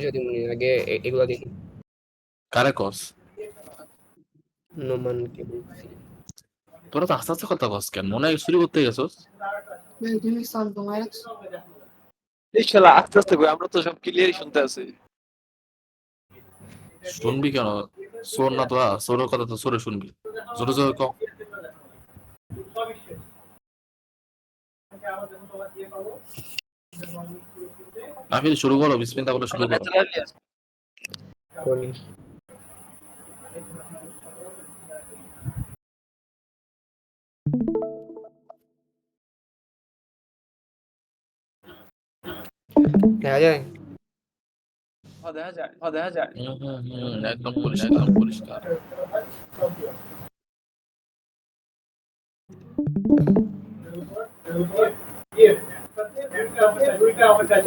যদি মনে আগে এগুলা দেখি। কারে কস? নোমানকে বলছি। তোরা তো আস্তে আস্তে কথা কস কেন? মনে হয় শুরু করতে গেছস? তুমি সাউন্ড কমায় রাখছো? এই শালা আস্তে আস্তে কই, আমরা তো সব ক্লিয়ারই শুনতে আছি। শুনবি কেন? সোর না তোরা, সোরের কথা তো সোরে শুনবি। জোরে জোরে ক। নাফিল শুরু করো, বিসমিল্লাহ বলে শুরু করো। করি। দেখা যায়? দেখা যায়, দেখা যায়। একদম পরিষ্কার, পরিষ্কার।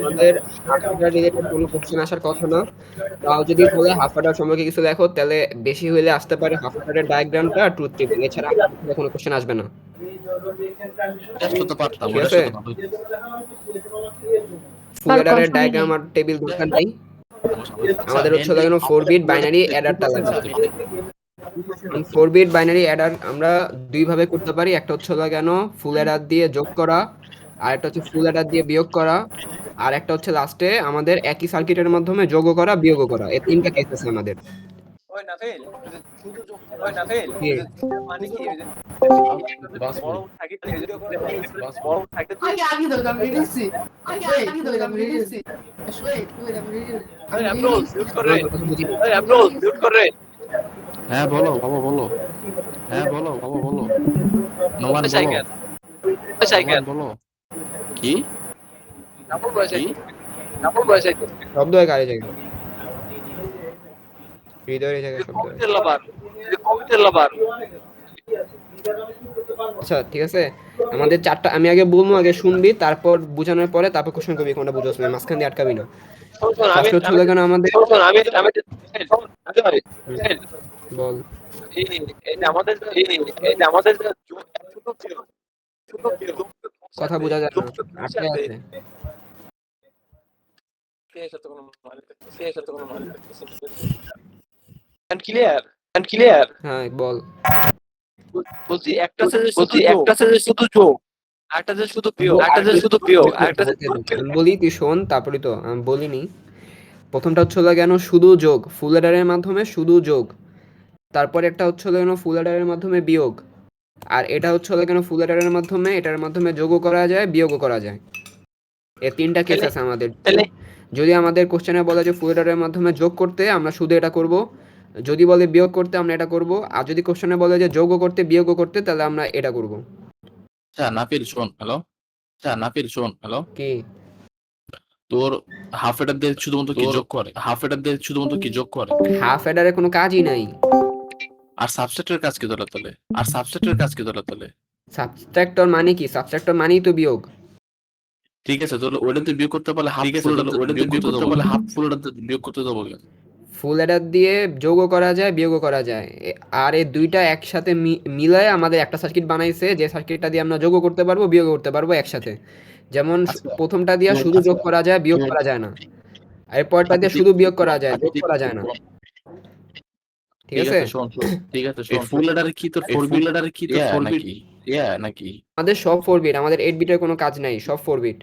আমাদের হাফ অর্ডার রিলেটেড কোনো কোশ্চেন আসার কথা না। তাও যদি বলে হাফ অর্ডার সম্পর্কে কিছু লেখো, তাহলে বেশি হইলে আসতে পারে হাফ অর্ডারের ডায়াগ্রামটা আর ট্রুথ টেবিল। এছাড়া কোনো কোশ্চেন আসবে না। টেস্ট তো পারতাম, ঠিক ওটা আছে? শুধু ভালোই। ফুল অ্যাডারের ডায়াগ্রাম আর টেবিল দরকার নাই। আমাদের হচ্ছে লাগানো 4 বিট বাইনারি অ্যাডারটা লাগবে। 4 বিট বাইনারি অ্যাডার আমরা দুই ভাবে করতে পারি। একটা হচ্ছে লাগানো ফুল অ্যাডার দিয়ে যোগ করা, আর একটা হচ্ছে ফুল অ্যাডার দিয়ে বিয়োগ করা, আর একটা হচ্ছে লাস্টে আমাদের একই সার্কিটের মাধ্যমে যোগও করা, বিয়োগও করা। এই তিনটা কেস আছে আমাদের। ওই নাফিল, শুধু যোগ, ওই নাফিল, কি? মানে কি ওই যে বড় থাকে বাস বড় থাকে আগে ধরে আমি রেডি আছি। আগে ধরে আমি রেডি আছি। আসলে তুই আমি রেডি। ওই অ্যাপ্রোচ মিউট করে, আমার কথা বুঝি। ওই অ্যাপ্রোচ মিউট করে। হ্যাঁ বলো বাবা বলো। হ্যাঁ বলো বাবা বলো। নোমান বলো। সাইকেল, নোমান সাইকেল, বলো। কি? ডাবল বয়স কি? ডাবল বয়স আইতো। শব্দ হয় কারে জায়গায়? হৃদয়ের জায়গায় শব্দ হয়। কবিতার লাভার, কবিতার লাভার। আচ্ছা ঠিক আছে, আমাদের চারটা আমি আগে বলবো, আগে শুনবি, তারপর বোঝানোর পরে তারপর কোশ্চেন করবি, কোনটা বুঝোস না, মাঝখান দিয়ে আটকাবি না। শোন আমি ফার্স্ট হচ্ছে আমি লাগানো আমাদের। শোন আমি আমি বল। এই যে আমাদের এই যে আমাদের ছোট ছিল, ছোট ছিল, কথা বোঝা যায় না, আটকে আছে। Clear clear. হ্যাঁ বল। বলছি একটা যে শুধু যোগ, একটা যে শুধু বিয়োগ, একটা যে শুধু বিয়োগ, একটা যে আমি বলি তুই শোন, তারপরই তো আমি বলিনি। প্রথমটা হচ্ছে লাগানো শুধু যোগ, ফুল অ্যাডারের মাধ্যমে শুধু যোগ। তারপর একটা হচ্ছে লাগানো ফুল অ্যাডারের মাধ্যমে বিয়োগ। আর এটা হচ্ছে লাগানো ফুল অ্যাডারের মাধ্যমে, এটার মাধ্যমে যোগও করা যায়, বিয়োগও করা যায়। এই তিনটা কেস আছে আমাদের। যদি আমাদের কোশ্চেনে বলে যে ফুল অ্যাডারের মাধ্যমে যোগ করতে, আমরা শুধু এটা করব। যদি বলে বিয়োগ করতে, আমরা এটা করব। আর যদি কোশ্চেনে বলে যে যোগও করতে, বিয়োগও করতে, তাহলে আমরা এটা করব। আচ্ছা নাফিল শোন, হ্যালো। আচ্ছা নাফিল শোন, হ্যালো। কি? তোর হাফ এটার দিয়ে শুধুমাত্র কি যোগ করে? হাফ এটার দিয়ে শুধুমাত্র কি যোগ করে? হাফ অ্যাডারে কোনো কাজই নাই। আর সাবসেটের কাজ কি ধরে তোলে? আর সাবসেটের কাজ কি ধরে তোলে? সাবট্রাক্টর মানে কি? সাবট্রাক্টর মানেই তো বিয়োগ। ঠিক আছে, তাহলে ওইটাতে বিয়োগ করতে পারলে হাফ ফুল বিয়োগ করতে পারলে হাফ ফুল বিয়োগ করতে দেবো কেন? ফুল অ্যাডার দিয়ে যোগও করা যায়, বিয়োগও করা যায়। আর এই দুইটা একসাথে মিলায় আমাদের একটা সার্কিট বানাইছে, যে সার্কিটটা দিয়ে আমরা যোগও করতে পারবো, বিয়োগও করতে পারবো একসাথে। যেমন আচ্ছা প্রথমটা দিয়ে শুধু যোগ করা যায়, বিয়োগ করা যায় না। আর পরেরটা দিয়ে শুধু বিয়োগ করা যায়, যোগ করা যায় না। ঠিক ঠিক আছে? আছে শোন, ঠিক আছে শোন, ফুল এডারে কি তোর 4 বিট কি তোর 4 বিট নাকি? আমাদের সব 4 বিট, আমাদের 8 বিটের কোনো কাজ নাই, সব 4 বিট।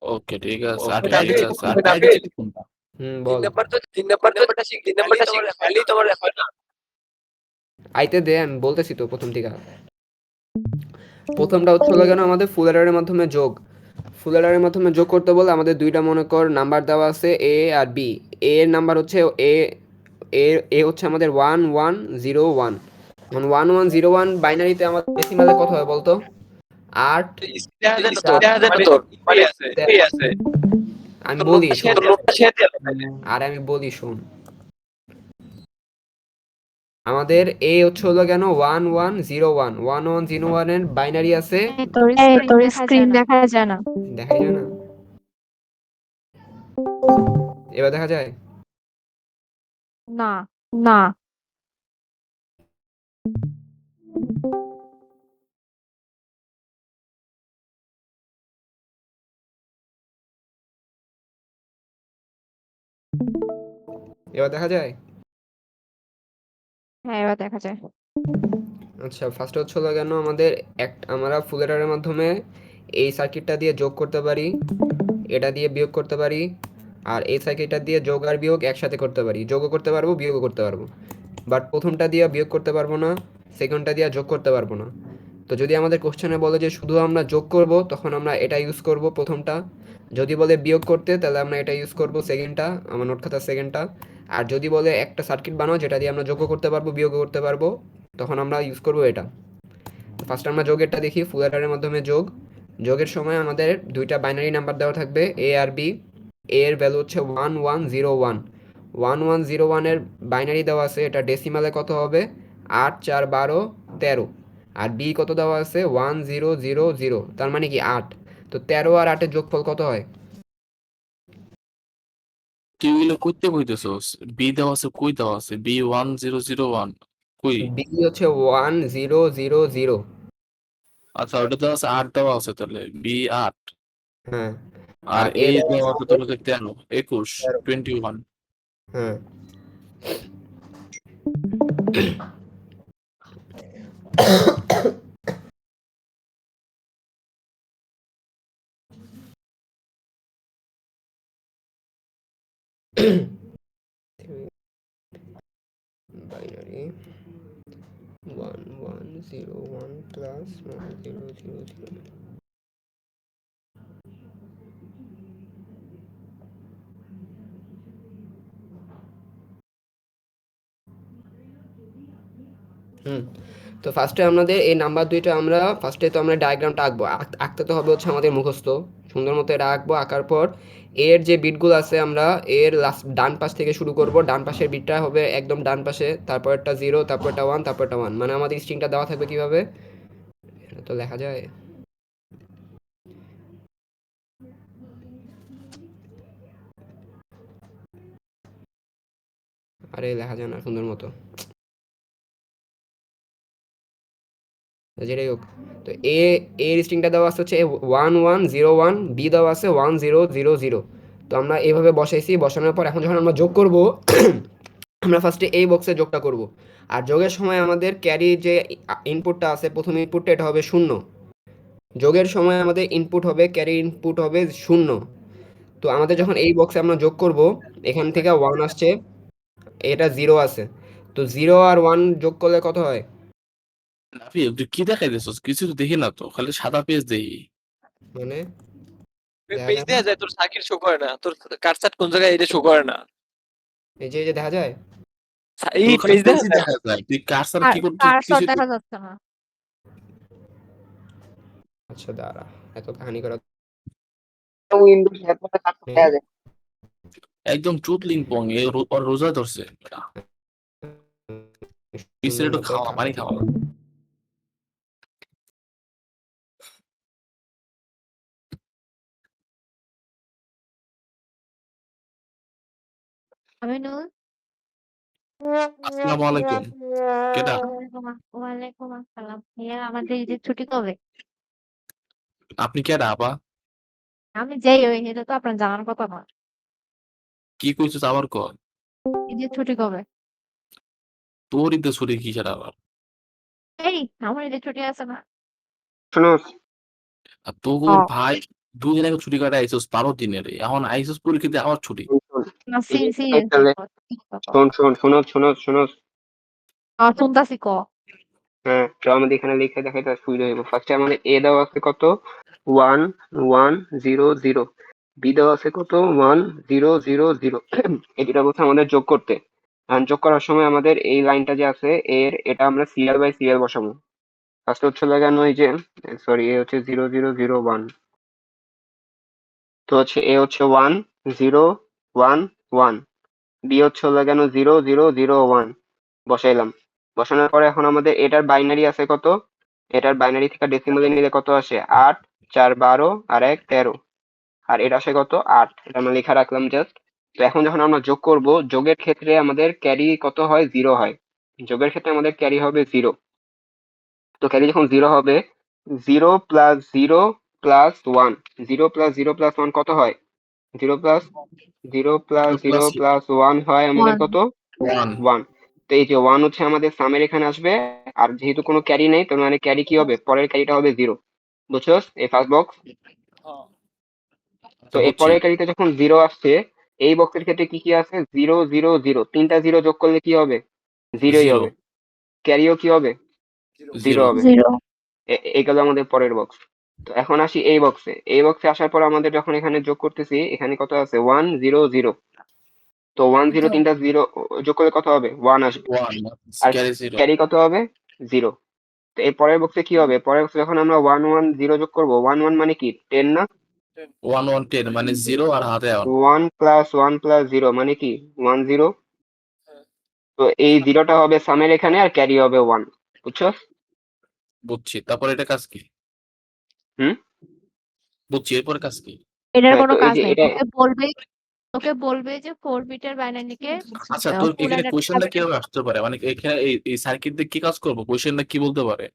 ওকে ঠিক আছে, আর ওকে, টার্গেট ঠিক আছে। আর টার্গেট কোনটা? বল। তিন নাম্বারটা শিখ, তিন নাম্বারটা শিখ, খালি তোমার হয় না। আইতে দে, আমি বলতেছি তো প্রথম থেকে। প্রথমটা হচ্ছে হলো কেন আমাদের ফুল অ্যাডারের মাধ্যমে যোগ। ফুল অ্যাডারের মাধ্যমে যোগ করতে বলে আমাদের দুইটা মনে কর নাম্বার দেওয়া আছে, এ আর বি। এ এর নাম্বার হচ্ছে এ, এ হচ্ছে আমাদের 1101। মানে 1101 বাইনারিতে আমাদের ডেসিমালে কত হয় বলতো? 8 আছে। আমি বলি শোন, নোটটা শেয়ার দিয়ে আর আমি বলি শোন। আমাদের এ হচ্ছে হলো কেন 1101, 1101 এর বাইনারি আছে। তোর স্ক্রিন দেখা যায় না। দেখাই যায় না? এবার দেখা যায়? না, না। এবার দেখা যায়? হ্যাঁ এবার দেখা যায়। আচ্ছা, ফার্স্টে হচ্ছে হলো কেন আমাদের আমরা ফুল অ্যাডারের মাধ্যমে এই সার্কিটটা দিয়ে যোগ করতে পারি, এটা দিয়ে বিয়োগ করতে পারি, আর এই সার্কিটটা দিয়ে যোগ আর বিয়োগ একসাথে করতে পারি। যোগও করতে পারবো, বিয়োগও করতে পারবো। বাট প্রথমটা দিয়ে বিয়োগ করতে পারবো না, সেকেন্ডটা দিয়ে যোগ করতে পারবো না। তো যদি আমাদের কোশ্চেনে বলে যে শুধু আমরা যোগ করব, তখন আমরা এটা ইউজ করব প্রথমটা। যদি বলে বিয়োগ করতে, তাহলে আমরা এটা ইউজ করব সেকেন্ডটা, আমার নোট খাতার সেকেন্ডটা। আর যদি বলে একটা সার্কিট বানাও যেটা দিয়ে আমরা যোগও করতে পারবো, বিয়োগও করতে পারবো, তখন আমরা ইউজ করব এটা। ফার্স্ট আমরা যোগেরটা দেখি, ফুল অ্যাডারের মাধ্যমে যোগ। যোগের সময় আমাদের দুইটা বাইনারি নাম্বার দেওয়া থাকবে, এ আর বি। এ এর ভ্যালু হচ্ছে 1101। 1101 এর বাইনারি দেওয়া আছে, এটা ডেসিমালে কত হবে? 8 4 12 13। আর বি কত দেওয়া আছে? 1000, তার মানে কি 8। তো 13 আর 8-এর যোগফল কত হয়? তুই এগুলো করতে কইতেছস? বি দেওয়া আছে, কই দেওয়া আছে? B1001 কই? বি হচ্ছে 1000। আচ্ছা, ওটা দেওয়া আছে 8 দেওয়া আছে, তাহলে B8। হ্যাঁ। আর আর এ এ দেওয়া দেওয়া আছে আছে কত? তোর হচ্ছে 13 21 13। 21। হ্যাঁ। Binary 1101 plus 1000। হুম। তো ফার্স্টে আমাদের এই নাম্বার দুইটা আমরা ফার্স্টে তো আমরা ডায়াগ্রামটা আঁকবো। আঁকতে তো হবে হচ্ছে আমাদের মুখস্থ। সুন্দর মতো এটা আঁকবো। আঁকার পর এর যে বিটগুলো আছে আমরা এর লাস্ট ডান পাশ থেকে শুরু করব। ডান পাশের বিটটা হবে একদম ডান পাশে, তারপর একটা 0, তারপর একটা 1, তারপর একটা 1। মানে আমাদের স্ট্রিংটা দেওয়া থাকবে কিভাবে? এটা তো লেখা যায়। আরে লেখা যায় না সুন্দর মতো। যেটাই হোক। তো এর স্ট্রিংটা দেওয়া আছে হচ্ছে 1101, বি দেওয়া আছে 1000। তো আমরা এইভাবে বসাইছি। বসানোর পর এখন যখন আমরা যোগ করব, আমরা ফার্স্টে এই বক্সে যোগটা করব। আর যোগের সময় আমাদের ক্যারি যে ইনপুটটা আছে, প্রথম ইনপুটটা এটা হবে 0। যোগের সময় আমাদের ইনপুট হবে, ক্যারি ইনপুট হবে 0। তো আমাদের যখন এই বক্সে আমরা যোগ করব, এখান থেকে 1 আসছে, এটা 0 আছে। তো 0 আর 1 যোগ করলে কত হয়? নাফি, তুই কি দেখাইতেছস? কিছু তো দেখি না তো, খালি সাদা পেজ দেখি। মানে দেখা পেজ যায় না? দেয়া যায়, তোর সার্কিট শো করে না, তোর কার্সার কোন জায়গায় এটা শো করে না। এই যে দেখা যায়? এই তোর খালি পেজ দেখা পেজই যায়। দেখা যায়, তুই কার্সার আর কি করছিস কার্সর কিছু দেখা যাচ্ছে না। আচ্ছা দাঁড়া, এত কাহিনী করা উইন্ডোজ ল্যাপটপে কাজ নেই। করা যায়। একদম চুতলিং পং ওর রোজা ধরছে। পিছনে সুন্দর একটু মতো খাওয়া, পানি কাটতে খাওয়া। আমিনুল, আসসালামু আলাইকুম। কেডা? ওয়ালাইকুম আসসালাম। ভাইয়া আমাদের ঈদের ছুটি কবে? আপনি কেডা আপা? আমি যাই ওই এটা তো আপনার জানার কথা না। কি কইছিস আবার ক? ঈদের ছুটি কবে? তোর ঈদের ছুটি কি সেটা আবার? এই আমার ঈদের ছুটি আছে না। শোনো, আর তোর ভাই 2 দিন আগে ছুটি কাটে আইসোস 12 দিনের, এখন আইসোস পরীক্ষিতে আবার ছুটি। শোন, না এই যে সিরিয়াস তাহলে শোন শোন শোনো শোনো শোনো। শুনতাছি ক। হ্যাঁ, তো আমাদের এখানে লিখে দেখাইতে সুবিধা হইব। ফার্স্টে আমাদের এ দেওয়া আছে কত? 1100। বি দেওয়া আছে কত? 1000। এই দুটা বলছে আমাদের যোগ করতে। আর যোগ করার সময় আমাদের এই লাইনটা যে আছে এটা আমরা সিরিয়াল বাই সিরিয়াল বসাবো। ফার্স্ট হচ্ছে লাগানো এই যে, সরি, এ হচ্ছে 0001। তো হচ্ছে এ হচ্ছে 1011। বি হচ্ছে লাগানো 0001। বসাইলাম। বসানোর পরে এখন আমাদের এটার বাইনারি আছে কত? এটার বাইনারি থেকে ডেসিমালে নিলে কত আসে? 8 4 12 আর 1 13। আর এটা আসে কত? 8। এটা আমরা লেখা রাখলাম জাস্ট। তো এখন যখন আমরা যোগ করব, যোগের ক্ষেত্রে আমাদের ক্যারি কত হয়? 0 হয়। যোগের ক্ষেত্রে আমাদের ক্যারি হবে 0। তো ক্যারি যখন 0 হবে, 0 প্লাস 0 প্লাস 1, 0 প্লাস 0 প্লাস 1 কত হয়? 0 প্লাস 0 প্লাস 0 প্লাস 1 হয় আমাদের One. কত? 1 1। তো এই যে 1 হচ্ছে আমাদের সামের এখানে আসবে, আর যেহেতু কোনো ক্যারি নেই তার মানে ক্যারি কি হবে? পরের ক্যারিটা হবে 0। বুঝছস? এই ফার্স্ট বক্স। তো এই বুঝছি। পরের ক্যারিতে যখন 0 আসছে, এই বক্সের ক্ষেত্রে কি কি আছে? 0 0 0, তিনটা 0 যোগ করলে কি হবে? 0ই 0 হবে। ক্যারিও কি হবে? 0 0 হবে। Zero. এই গেল আমাদের পরের বক্স। তো এখন আসি এই বক্সে। এই বক্সে আসার পর আমাদের যখন এখানে যোগ করতেছি, এখানে কত আছে? 1 0 0। তো 1 0 তিনটা 0 যোগ করলে কত হবে? 1 আসবে। 1 আর ক্যারি 0 ক্যারি কত হবে? 0। তো এই পরের বক্সে কি হবে? পরের বক্সে যখন আমরা 1 1 0 যোগ করবো, 1 1 মানে কি? 10 না? 1 1 10 মানে 0 আর হাতে 1 1 প্লাস 1 প্লাস 0 মানে কি? 1 0। তো এই 0টা হবে সামের এখানে, আর ক্যারি হবে 1। বুঝছো? বুঝছি। তারপর এটা কাজ কি? হুম? বুঝছি, এরপরে কাজ কি? এটার হ্যাঁ, কোনো তো এই কাজ যে নাই। এটা তোকে বলবে যে 4 বিটের বাইনারিকে আচ্ছা, তোর ফুল এখানে অ্যাডার কোয়েশ্চেনটা কিভাবে আসতে পারে? মানে এখানে এই সার্কিট দিয়ে কি কাজ করবো? কোয়েশ্চেনটা কি বলতে পারে?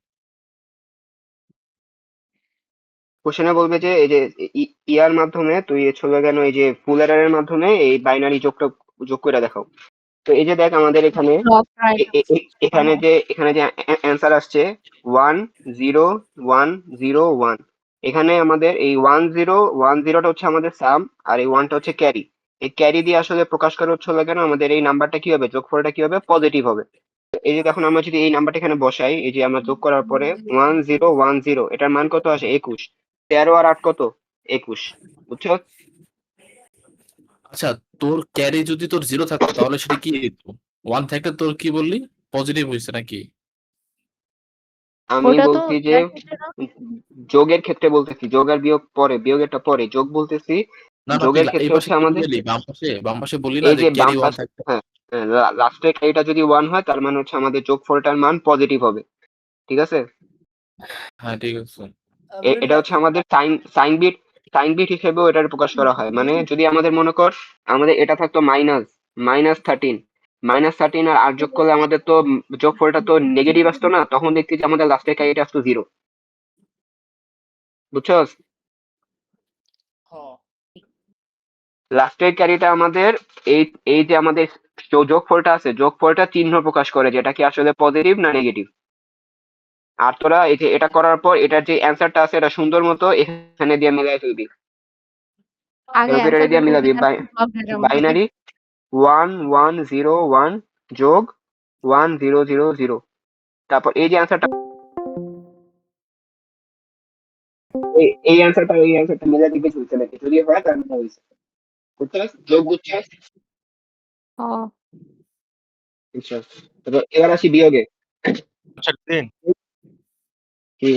কোশ্চেনে বলবে যে এই যে ইয়ার মাধ্যমে তুই চলে গেল এই যে ফুল এডারের মাধ্যমে এই বাইনারি যোগটা যোগ করে দেখাও। তো এই যে দেখ আমাদের এখানে ড্রপ রাইট এখানে যে অ্যান্সার আসছে 1 0 1 0 1। এখানে আমাদের এই 1 0 1 0টা হচ্ছে আমাদের সাম, আর এই 1টা হচ্ছে ক্যারি। এই ক্যারি দিয়ে আসলে প্রকাশ করা হচ্ছে কেন আমাদের এই নাম্বারটা কি হবে? যোগফলটা কি হবে? পজিটিভ হবে। তো এই যে এখন আমরা যদি এই নাম্বারটা এখানে বসাই, এই যে আমরা যোগ করার পরে 1 0 1 0, এটার মান কত আসে? 21। 13 আর 8 কত? 21। বুঝছো? আচ্ছা, তোর ক্যারি যদি তোর 0 থাকতো তাহলে সেটা কি দিত? 1 থাকলে তোর কি বললি? পজিটিভ হয়েছে নাকি? আমি ওটা তো বলছি যে ইয়ার ক্ষেত্রে না। যোগের ক্ষেত্রে বলতেছি, যোগ আর বিয়োগ পরে, বিয়োগেরটা পরে, যোগ বলতেছি। না না, তুই যোগের এই ক্ষেত্রে পাশে হচ্ছে কি আমাদের বললি? বাম পাশে বললি না এই যে যে ক্যারি বাম 1 পাশে, থাকতো? হ্যাঁ হ্যাঁ, লাস্টের ক্যারিটা যদি 1 হয় তার মানে হচ্ছে আমাদের যোগফলটার মান পজিটিভ হবে। ঠিক আছে? হ্যাঁ, ঠিক আছে। এটা হচ্ছে আমাদের সাইন বিট হিসেবেও এটার প্রকাশ করা হয়। মানে যদি আমাদের মনে কর আমাদের এটা থাকতো -13, -13 আর 8 যোগ করলে আমাদের তো যোগফলটা তো নেগেটিভ আসতো না, তখন দেখছি যে আমাদের লাস্টের ক্যারিটা আসতো 0। বুঝছো? লাস্টের ক্যারিটা আমাদের এই এই যে আমাদের যোগফলটা আছে, যোগফলটা চিহ্ন প্রকাশ করে যেটা কি আসলে পজিটিভ না নেগেটিভ। আর তোরা এই যে এটা করার পর এটার যে অ্যান্সারটা আছে এটা সুন্দর মতো এখানে দিয়ে মিলাই ফেলবি। আগে ক্যালকুলেটরে অ্যান্সার বের দিয়ে করবি, মিলাবি তারপর ব্লক ডায়াগ্রাম আঁকবি। বাইনারি 1 1 0 1 যোগ 1 0 0 0। তারপর এই যে অ্যান্সারটা, এই অ্যান্সারটা মিলাই দিবি চলছে নাকি, যদি হয় তাহলে হয়েছে। বুঝছস? যোগ বুঝছস? ও বুঝছস? তারপর এবার আসি বিয়োগে। আচ্ছা দিন কি?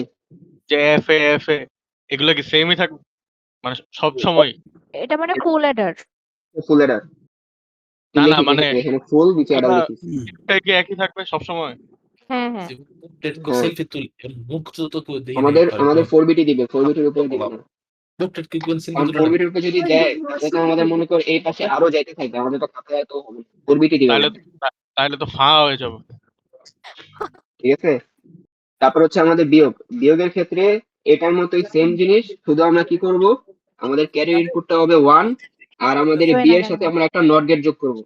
যে এফ এ এগুলো কি সেমই থাকবে মানে সব সময়? এটা মানে ফুল অ্যাডার। ফুল এডার তুই না না লিখিস মানে এখানে ফুল নিচে এডার এগুলা লিখিস। এটা কি একই থাকবে সব সময়? হ্যাঁ হ্যাঁ। হ্যাঁ, সেলফি তুল, মুখ তো দেখি আমাদের আমাদের 4 বিটই দিবে, 4 বিটের উপরে দিবে না। মুখটা কি কোন সেলফি কারণ তুলে 4 না? বিটের উপরে যদি দেয় তাহলে তো আমাদের মনে কর এই পাশে আরো যাইতে থাকবে, আমাদের তো খাতায় তো 4 বিটই দিবে তাহলে আমাদের। তাহলে তো ফাঁ হয়ে যাবে। ঠিক আছে? তারপর হচ্ছে আমাদের বিয়োগ। বিয়োগের ক্ষেত্রে এটার মতোই সেম জিনিস, শুধু আমরা কি করব? আমাদের ক্যারি ইনপুটটা হবে 1, আর আমাদের বি এর সাথে আমরা একটা নট গেট যোগ করব।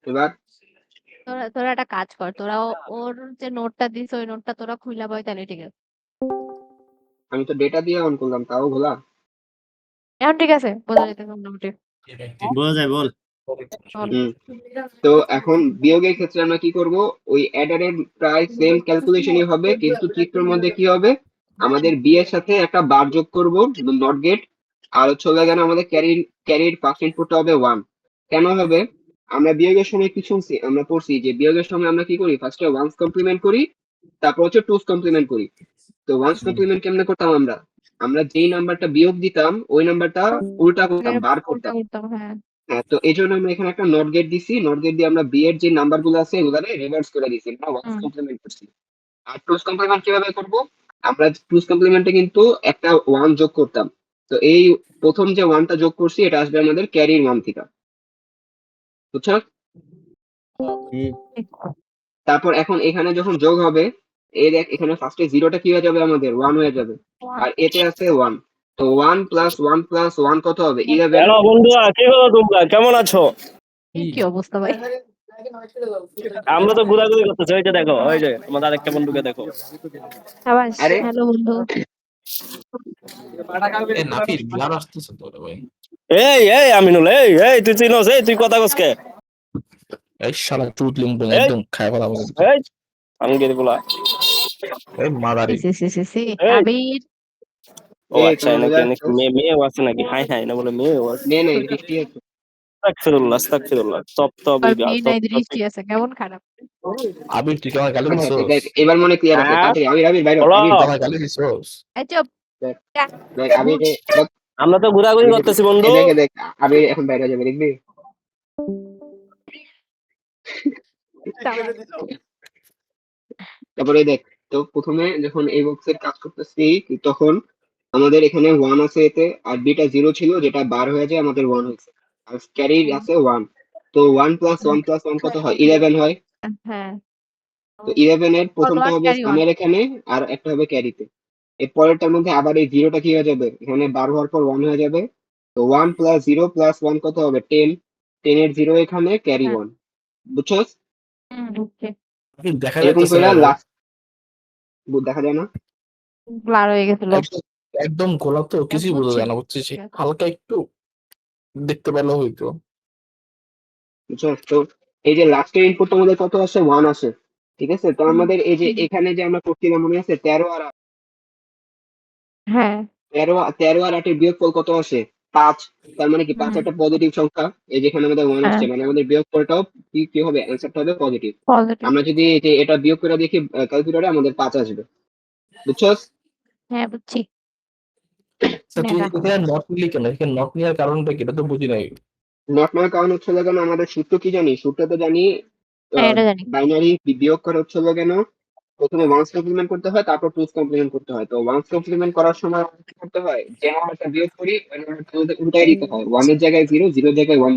এবার তোরা তোরা একটা কাজ কর, তোরা ওর যে নোটটা দিস ওই নোটটা তোরা খুইলা বই, তাহলে ঠিক আছে। আমি তো ডেটা দিয়ে অন করলাম, তাও ভোলা। এখন ঠিক আছে, বোঝা যেতেছে মোটামুটি। বোঝা যায়, বল। চল। হুম। তো এখন বিয়োগের ক্ষেত্রে আমরা কি করব? ওই অ্যাডারের প্রায় সেম ক্যালকুলেশনই হবে, কিন্তু চিত্রের মধ্যে কি হবে? আমাদের বি এর সাথে একটা বার যোগ করব, নট গেট। আর হচ্ছে হলো গেল আমাদের ক্যারির ফার্স্ট ইনপুটটা হবে 1। কেন হবে? আমরা বিয়োগের সময় কি শুনছি? আমরা পড়ছি যে বিয়োগের সময় আমরা কি করি? ফার্স্টে ওয়ান্স কমপ্লিমেন্ট করি, তারপর হচ্ছে টুস কমপ্লিমেন্ট করি। তো ওয়ান্স কমপ্লিমেন্ট কেমনে করতাম আমরা? আমরা যেই নাম্বারটা বিয়োগ দিতাম ওই নাম্বারটা উল্টা করতাম, বার উল্টা করতাম। করতাম, হ্যাঁ। হ্যাঁ, তো এই জন্য আমরা এখানে একটা নট গেট দিছি। নট গেট দিয়ে আমরা বি এর যে নাম্বার গুলো আছে এগুলারে রিভার্স করে দিছি, আমরা ওয়ান্স হুম। কমপ্লিমেন্ট করছি। আর টুস কমপ্লিমেন্ট কিভাবে করব? আমরা টুস কমপ্লিমেন্টে কিন্তু একটা 1 যোগ করতাম। তো এই প্রথম যে 1টা যোগ করছি এটা আসবে আমাদের ক্যারির 1 থেকে। বুঝছো? তারপর এখন এখানে যখন যোগ হবে, এই দেখ এখানে ফার্স্টে জিরোটা কি হয়ে যাবে আমাদের 1 হয়ে যাবে, আর এতে আছে 1, তো 1 + 1 + 1 কত হবে 11। হ্যালো বন্ধুরা, কি হলো তোমরা কেমন আছো? কি অবস্থা ভাই? আমরা তো ঘোরাঘুরি করতেছি, ওই যে দেখো, ওই যে আমাদের আরেকটা বন্ধুকে দেখো। আবার আরে হ্যালো বন্ধু। এ নাফির ব্লার আসতেছে তো রে ভাই। এই এই আমিনুল, এই এই তুই চিনোস? এই তুই কথা কসকে? এই শালা ট্রুথ লিঙ্কডইন এই একদম খায় ফেলা হবে। এই আঙ্গের গুলা। এই মাদারি সি এই আবির ও এই আচ্ছা, তোমার নাকি মেজাজ নাকি মেয়েও আছে নাকি? হাই হাই না বলে মেয়েও আছে। নেই নেই বৃষ্টি আছে। আস্তাগফিরুল্লাহ আস্তাগফিরুল্লাহ, তপ তপ আর ইগা মেয়ে তপ নাই তপ। দৃষ্টি আছে কেমন খারাপ। আবির তুই কি আমার গালি আচ্ছা দিছস? দেখ এবার মনে ক্লিয়ার আছে, হ্যাঁ তাড়াতাড়ি আবির আবির বাইরে হ, বলো। আবির তুই দেখ আমার গালি দিছস? এই চুপ। দেখ যা। দেখ আবির দেখ আমরা তো ঘোরাঘুরি আবির করতেছি বন্ধু। দেখ আবির এখন বাইরে যাবে দেখবি। তারপরে দেখ, তো প্রথমে যখন এই বক্সের কাজ করতেছি তখন আমাদের এখানে 1 আছে এতে, আর বিটা 0 ছিল যেটা বার হয়ে যায় আমাদের 1 হয়েছে, আর ক্যারি আছে 1, তো 1 + 1 + 1 কত হয় 11 হয়। হ্যাঁ তো 11 এর প্রথমটা ফরওয়ার্ড হবে ক্যারি ওয়ান। সামের এখানে, আর একটা হবে ক্যারিতে। এর পরেরটার মধ্যে আবার এই জিরোটা কি হয়ে যাবে, এখানে বার হওয়ার পর 1 হয়ে যাবে, তো 1 + 0 + 1 কত হবে 10, 10 এর 0 এখানে ক্যারি হ্যাঁ 1, বুঝছস? ওকে। আবির দেখা এরকম যাইতেছে করে না রে। লাস্ট দেখা যায় না। ব্লার হয়ে গেছিল। একদম একদম গোলাপ তো কিছুই বোঝা যায় না, বুঝছিস? হালকা একটু দেখতে পেলেও হইতো। বুঝছস? তো এই যে লাস্টের ইনপুটটা আমাদের কত আসে 1 আসে, ঠিক আছে? তো আমাদের এই যে এখানে যে আমরা করছিলাম মনে আছে 13 আর হ্যাঁ 13 আর 8 এর বিয়োগফল কত আসে 5, তার মানে কি 5 হুম, একটা পজিটিভ সংখ্যা, এই যেখানে আমাদের 1 হ্যাঁ আসছে মানে আমাদের বিয়োগফলটাও কি কি হবে, অ্যান্সারটা হবে পজিটিভ। পজিটিভ। আমরা যদি এই যে এটা বিয়োগ করে দেখি ক্যালকুলেটরে আমাদের 5 আসবে, বুঝছস? হ্যাঁ বুঝছি। আচ্ছা, তুই নেতা। এখানে নট নিলি কেন? এখানে নট নেওয়ার কারণটা কি? এটা তো বুঝি নাই। নট নেওয়ার কারণ হচ্ছে হলো কেন, আমাদের সূত্র কি জানি, সূত্র তো জানি হ্যাঁ এটা জানি। বাইনারি বিয়োগ করে হচ্ছে হলো কেন, প্রথমে ওয়ান্স কমপ্লিমেন্ট করতে হয় তারপর টুস কমপ্লিমেন্ট করতে হয়। তো ওয়ান্স কমপ্লিমেন্ট করার সময় আমাদের কি করতে হয়, যে নাম্বারটা বিয়োগ করি ওই নাম্বারটা আমাদের উল্টাই দিতে হয়, 1 এর জায়গায় 0, 0 এর জায়গায় 1।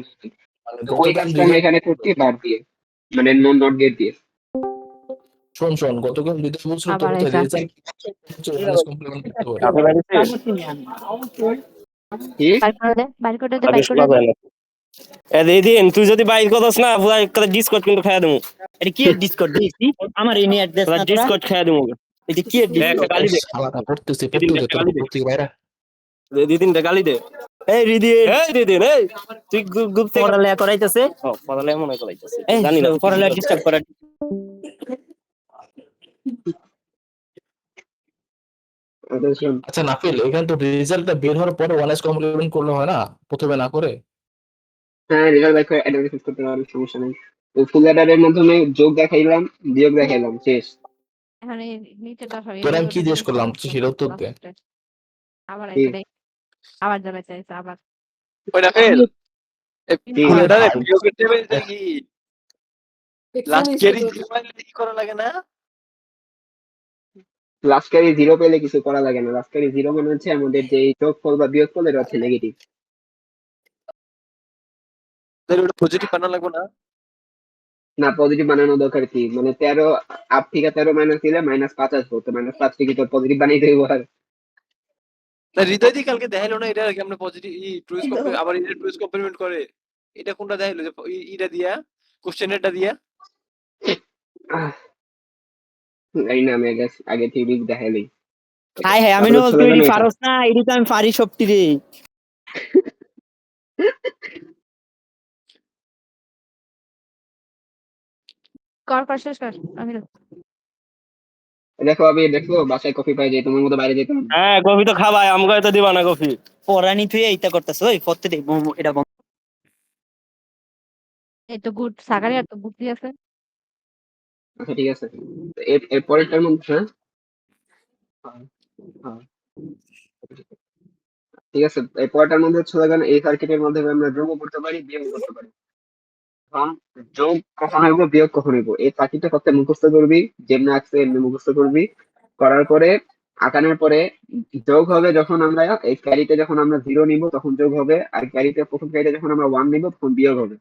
মানে তো ওই গতকাল কাজটা আমরা এখানে করছি বার দিয়ে, মানে নট গেট দিয়ে। শোন শোন, গতকাল বিদেশ বলছিল তো আবার হচ্ছে এটা। রেজাল্ট মাইনাস কমপ্লিমেন্ট করতে পারে। কাছে বাড়িতে কি বাইর করে দে বাইর করে দে আগে বাইর করে শোনা দে। যায় না। এ দিদিন তুই যদি বাইর করস না, পুরা একটা ডিসকর্ড কিন্তু খাইয়া দেবো। এটা কি ডিসকর্ড দিছি আমার এই নিয়ে অ্যাড্রেস পুরা না তোরা ডিসকর্ড খাইয়া দেবো। এটা কি একটা ডিসকর্ড গালি দে, শালাটা পড়তেছে দিদিন পড়তেছে একটা তোর গালি দে, প্রতীক বাইরা। দিদিন গালি দে। এই দিদিন, এই দিদিন, এই তুই গ্রুপ থেকে পড়ালেখা করাইতেছে পড়ালেখা মনে করাইতেছে, এই জানি না পড়ালেখা ডিস্টার্ব করা আচ্ছা শোন, আচ্ছা নাফিল, এখানে তো রেজাল্টটা বের হওয়ার পরে ওয়ান কমপ্লিমেন্ট করলে হয় না, প্রথমে না করে? হ্যাঁ রেজাল্ট দেখো অ্যানালাইসিস করতে পারবে, সমস্যা নেই। তো ফুল অ্যাডারের মাধ্যমে যোগ দেখাইলাম, বিয়োগ দেখাইলাম, শেষ। এখন এই নিচেটা সরি তোর এটা আমি কি করে জিজ্ঞেস দিয়েছি করলাম, তুই সেটা উত্তর দে। লাস্টে। আবার কি? এটা আবার যাবে চাইছে আবার। ওইটা ফেল কি? ফুলটারে বিয়োগের টেবিল দেখি লাস্ট ক্যারি কি করা লাগে না লাস্ট ক্যারি 0 পেলে কিছু করা লাগে না, লাস্ট ক্যারি 0 মানে হচ্ছে আমাদের যে যোগফল বা বিয়োগফল এটা হচ্ছে নেগেটিভ। তাহলে ওটা পজিটিভ বানানো লাগবে না না পজিটিভ বানানো দরকার কি, মানে 13 8 থেকে 13 মাইনাস দিলে -5 আসবে, তো -5 থেকে তো পজিটিভ বানিয়ে দেবো আর। না হৃদয় দি কালকে দেখাইলো না এটা কি আমরা পজিটিভ টুইস আবার এটা টুইস কমপ্লিমেন্ট করে এটা কোনটা দেখাইলো যে এটা দিয়া কোশ্চেনেরটা দিয়া আহ, এই না আমি আগে থিওরি দেখাইলি। হাই হাই আমি তারপরে তুই ছেলে এডি জানো এটা পারস না এডি তো আমি পারি সবটি রে কর শেষ কর আমি দেখো আমি দেখো বাসায় কফি পাই যাই, তোমার মতো বাইরে যেতে হবে না। হ্যাঁ কফি তো খাবাই, আমাকে তো দিবা না কফি। পড়ানি তুই এইটা করতেছ ওই পড়তে দে এটা বন্ধ। এই তো গুড সাকারি আর তো বুদ্ধি আছে। আচ্ছা ঠিক আছে, তো এর পরেরটার মধ্যে হ্যাঁ, হ্যাঁ, ঠিক আছে, এই পরেরটার মধ্যে হচ্ছে দেখেন এই সার্কিটের মাধ্যমে আমরা যোগও করতে পারি বিয়োগ করতে পারি। এখন যোগ কখন হইব বিয়োগ কখন হইব এই সার্কিটটা করতে মুখস্থ করবি, যেমনি আসছে এমনি মুখস্থ করবি, করার পরে আঁকানোর পরে যোগ হবে যখন আমরা এই ক্যারিতে যখন আমরা 0 নিব তখন যোগ হবে, আর ক্যারিতে প্রথম ক্যারিতে যখন আমরা 1 নিব তখন বিয়োগ হবে,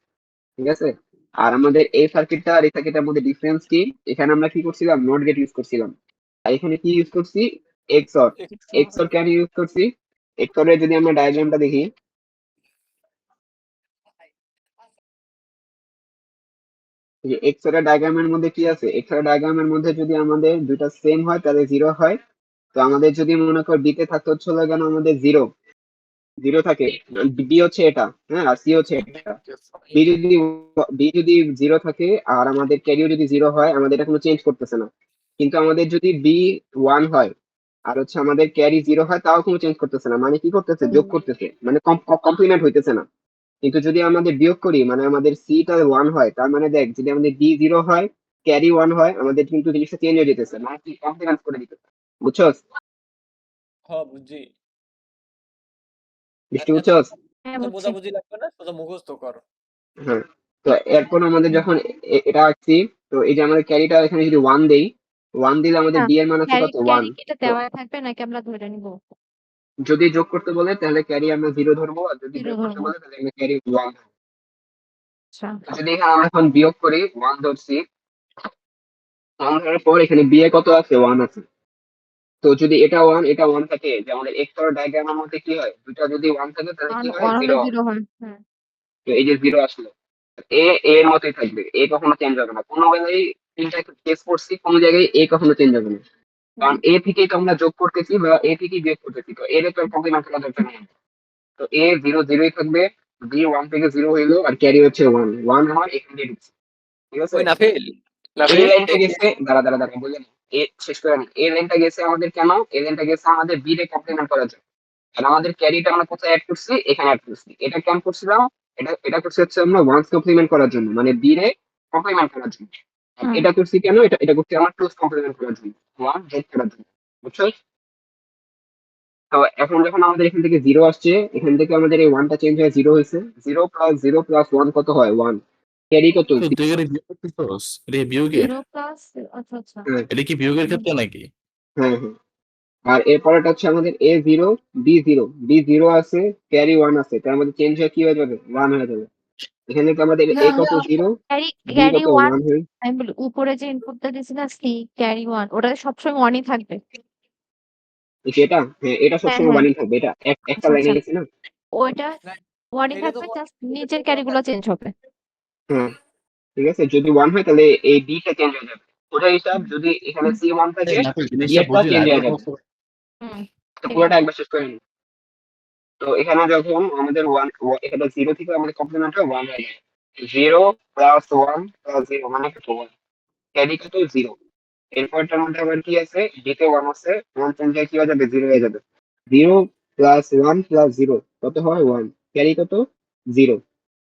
ঠিক আছে? আর আমাদের এই সার্কিটটা আর এই সার্কিটের মধ্যে ডিফারেন্স কি, এখানে আমরা কি করছিলাম নট গেট ইউজ করছিলাম, এখানে কি ইউজ করছি এক্সঅর এক্সঅর কেন ইউজ করছি এক্সঅর এর যদি আমরা ডায়াগ্রামটা দেখি এক্সঅর এর ডায়াগ্রামের মধ্যে কি আছে এক্সঅর ডায়াগ্রামের মধ্যে যদি আমাদের দুইটা সেম হয় তাহলে জিরো হয় তো আমাদের যদি মনে কর বিতে থাকতে হচ্ছে হলো কেন আমাদের জিরো জিরো থাকে বি হচ্ছে এটা হ্যাঁ আর সি হচ্ছে এটা বি যদি জিরো থাকে আর আমাদের ক্যারিও যদি জিরো হয় আমাদের এটা কোনো চেঞ্জ করতেছে না কিন্তু আমাদের যদি বি 1 হয় আর হচ্ছে আমাদের ক্যারি জিরো হয় তাও কোনো চেঞ্জ করতেছে না মানে কি করতেছে যোগ করতেছে মানে কমপ্লিমেন্ট হইতেছে না কিন্তু যদি আমাদের বিয়োগ করি মানে আমাদের সিটা 1 হয় তার মানে দেখ যদি আমাদের বি জিরো হয় ক্যারি 1 হয় আমাদের কিন্তু জিনিসটা চেঞ্জ হয়ে যেতেছে মানে কি কমপ্লিমেন্ট করে দিতেছে বুঝছস হ্যাঁ বুঝছি বৃষ্টি বুঝছস হ্যাঁ তো বুঝছি বোঝাবুঝি লাগবে না শুধু মুখস্থ কর হ্যাঁ তো এরপর আমাদের যখন এটা আঁকছি তো এই যে আমাদের ক্যারিটা এখানে যদি 1 দেই 1 দিলে আমাদের না, বি এর মান আছে ক্যারি কত 1 ক্যারি কি এটা তো দেওয়া থাকবে নাকি আমরা ধরে নিব যদি যোগ করতে বলে তাহলে ক্যারি আমরা 0 ধরবো আর যদি জিরো বিয়োগ করতে ধরবো বলে তাহলে আমরা ক্যারি 1 ধরবো আচ্ছা তো যদি এখানে আমরা এখন বিয়োগ করি 1 ধরছি 1 ধরার পর এখানে বি এ কত আছে 1 আছে তো যদি এটা 1 এটা 1 থাকে যে আমাদের এক্স অর ডায়াগ্রামের মধ্যে কি হয় দুটো যদি 1 থাকে তাহলে কি হয় ওয়ান হলে 0 জিরো হয় হ্যাঁ তো এই যে 0 আসলো এ এর মতোই থাকবে এ কখনো চেঞ্জ হবে না কোনো বেলায় তিনটা কেস করছি কোনো জায়গায় এ কখনো চেঞ্জ হবে না কারণ এ থেকেই তো আমরা যোগ করতেছি বা এ থেকেই বিয়োগ করতেছি তো এর তো কমপ্লিমেন্ট করা দরকার নেই তো এ 0 0ই থাকবে বি 1 থেকে 0 হইলো আর ক্যারি হচ্ছে 1 1 আমার এখানে দিয়ে দিচ্ছি ঠিক আছে ওই নাফিল এই নাফিল লাইনটা গেছে দাঁড়া দাঁড়া দাঁড়া বললেন এ শেষ করে আমি এই লাইনটা গেছে আমাদের কেন এই লাইনটা গেছে আমাদের বি রে কমপ্লিমেন্ট করার জন্য আর আমাদের ক্যারিটা আমরা কোথায় অ্যাড করছি এখানে অ্যাড করছি এটা কেন করছিলাম এটা করছি হচ্ছে আমরা ওয়ান্স কমপ্লিমেন্ট করার জন্য মানে বি রে কমপ্লিমেন্ট করার জন্য আর হুম। এটা করছি কেন এটা করছি আমরা টুস কমপ্লিমেন্ট করার জন্য ওয়ান হেড করার জন্য বুঝছো তো এখন যখন আমাদের এখান থেকে 0 আসছে এখান থেকে আমাদের এই 1টা চেঞ্জ হয়ে 0 হয়েছে 0 প্লাস 1 কত হয় 1 ক্যারি কত তো তুই এখানে বিয়োগ করতেছস এটা কি বিয়োগের জিরো প্লাস আচ্ছা আচ্ছা হ্যাঁ এটা কি বিয়োগের ক্ষেত্রে নাকি হ্যাঁ হ্যাঁ আর এরপরেটা হচ্ছে আমাদের এ 0 বি 0 আছে ক্যারি 1 আছে তার মধ্যে চেঞ্জ হয়ে কি হয়ে যাবে 1 হয়ে যাবে এখানে তো আমাদের এ কত 0 ক্যারি বি ক্যারি কত ওয়ান 1 হয়ে আমি বলি উপরে যে ইনপুটটা দিছি না সি ক্যারি ওয়ান ওটা সবসময় ওয়ানই থাকবে এটা হ্যাঁ এটা হ্যাঁ সবসময় হ্যাঁ বানিয়ে থাকবে এটা একটা আচ্ছা লাইনে আচ্ছা গেছে না ওইটা ওয়ানই এটা তো থাকবে জাস্ট নিচের ক্যারি গুলো চেঞ্জ হবে হ্যাঁ ঠিক আছে যদি 1 হয় তাহলে এই ডি টা চেঞ্জ হয়ে যাবে ওটা হিসাব যদি এখানে সি 1 থাকে এই নাফিল ডি জিনিসটা এরটা বুঝি না চেঞ্জ আগে হয়ে যাবে হুম তো ঠিক পুরোটা আছে একবার শেষ করে নিই তো এখানে যখন আমাদের 1 এখানে 0 থেকে আমাদের কমপ্লিমেন্ট হয় 1 হয়ে যায় 0 প্লাস 1 প্লাস 0 মানে কত 1 ক্যারি কত 0 এরপরটার মধ্যে আবার কি আছে ডিতে 1 আছে 1 চেঞ্জ হয়ে কি হয়ে যাবে 0 হয়ে যাবে 0 প্লাস 1 প্লাস 0 কত হয় 1 ক্যারি কত 0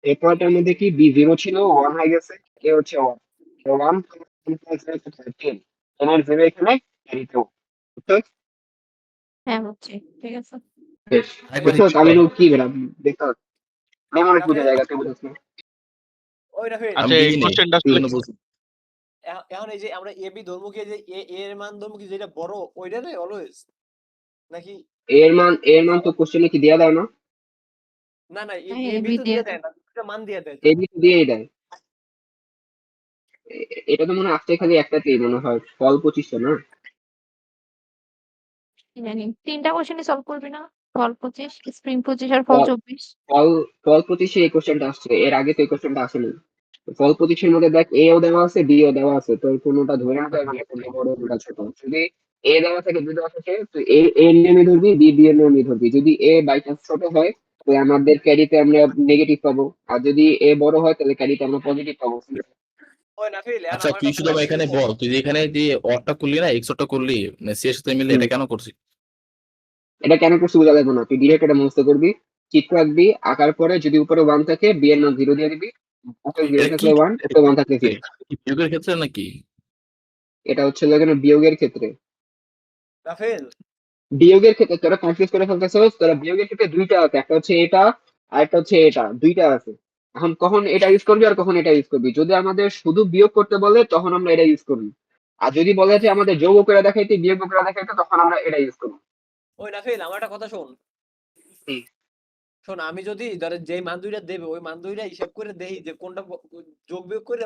এরপরটার মধ্যে কি বি 0 ছিল 1 হয়ে গেছে এ হচ্ছে 1 তো 1 প্লাস 0 কত হয় 10 10 এর 0 এখানে ক্যারিতেও বুঝছো হ্যাঁ বুঝছি ঠিক আছে বেশ একবার বুঝছো repeat আমি কর। কি বেরা দেখতে মেমোরি বুঝে জায়গাতে বুঝছো ওই নাফিল আমি আচ্ছা এই বুঝি নাই কোশ্চেনটা তুই কেন বলছিস এখন এই যে আমরা এ বি ধর্মকে যে এ এর মান ধর্ম কি যেটা বড় ওইটা নেই অলওয়েজ নাকি এর মান তো কোশ্চেনে কি দেয়া দাও না না না হ্যাঁ এ বি এবি তো দিয়ে দিয়ে দেয় না দুটো মান দিয়ে দেয় এই দিকে দিয়েই দেয় এটা তো মনে হয় আজকে খালি একটাতেই মনে হয় ফল 2500 না কি জানি তিনটা কোশ্চেনই সলভ করবি না ফল 25 স্প্রিং 25 আর ফল ফল 24 ফল ফল 25 এই কোশ্চেনটা আসছে এর আগে তো এই কোশ্চেনটা আসেনি তো ফল 25 এর মধ্যে দেখ এ ও দেওয়া আছে বি ও দেওয়া আছে তো কোনোটা ধরে না যায় মানে কোনটা বড় কোনটা ছোট যদি এ দেওয়া থাকে বি দেওয়া থাকে তো এ এর নিয়মে ধরবি বি এর নিয়মে ধরবি যদি এ বাই চান্স ছোট হয় তো আমাদের ক্যারিতে আমরা নেগেটিভ পাবো আর যদি এ বড় হয় তাহলে ক্যারিতে আমরা পজিটিভ পাবো ওই নাফিল এখন আচ্ছা আমার তুই একটা শুধু আমায় এখানে বল তুই যে এখানে যে অরটা করলি না এক্সটা করলি মানে সি এর সাথে মিলে এটা কেন করছিস এটা কেন করছি বোঝা লাগবে না তুই ডিরেক্ট এটা মুখস্থ করবি চিত্র আঁকবি আঁকার পরে যদি উপরে 1 থাকে বি এর মান 0 দিয়ে দিবি উপরে 0 এটা কি থাকলে 1 এটা উপরে কি 1 থাকলে 0 কি বিয়োগের ক্ষেত্রে নাকি এটা হচ্ছে লাগানো বিয়োগের ক্ষেত্রে নাফিল বিয়োগের ক্ষেত্রে তোরা কনফিউজ করে ফেলতেছিস তোরা বিয়োগের ক্ষেত্রে দুইটা আছে একটা হচ্ছে এটা আর একটা হচ্ছে এটা দুইটা আছে এখন কখন এটা ইউজ করবি আর কখন এটা ইউজ করবি যদি আমাদের শুধু বিয়োগ করতে বলে তখন আমরা এটা ইউজ করবি আর যদি বলে যে আমাদের যোগ করে দেখাইতে বিয়োগ করে দেখাইতে তখন আমরা এটা ইউজ করবো ওই নাফিল আমার একটা কথা শোন হুম। শোন আমি যদি ধরে যেই মান দুইটা দেবে ওই মান দুইটা হিসাব করে দেই যে কোনটা যোগ বিয়োগ করে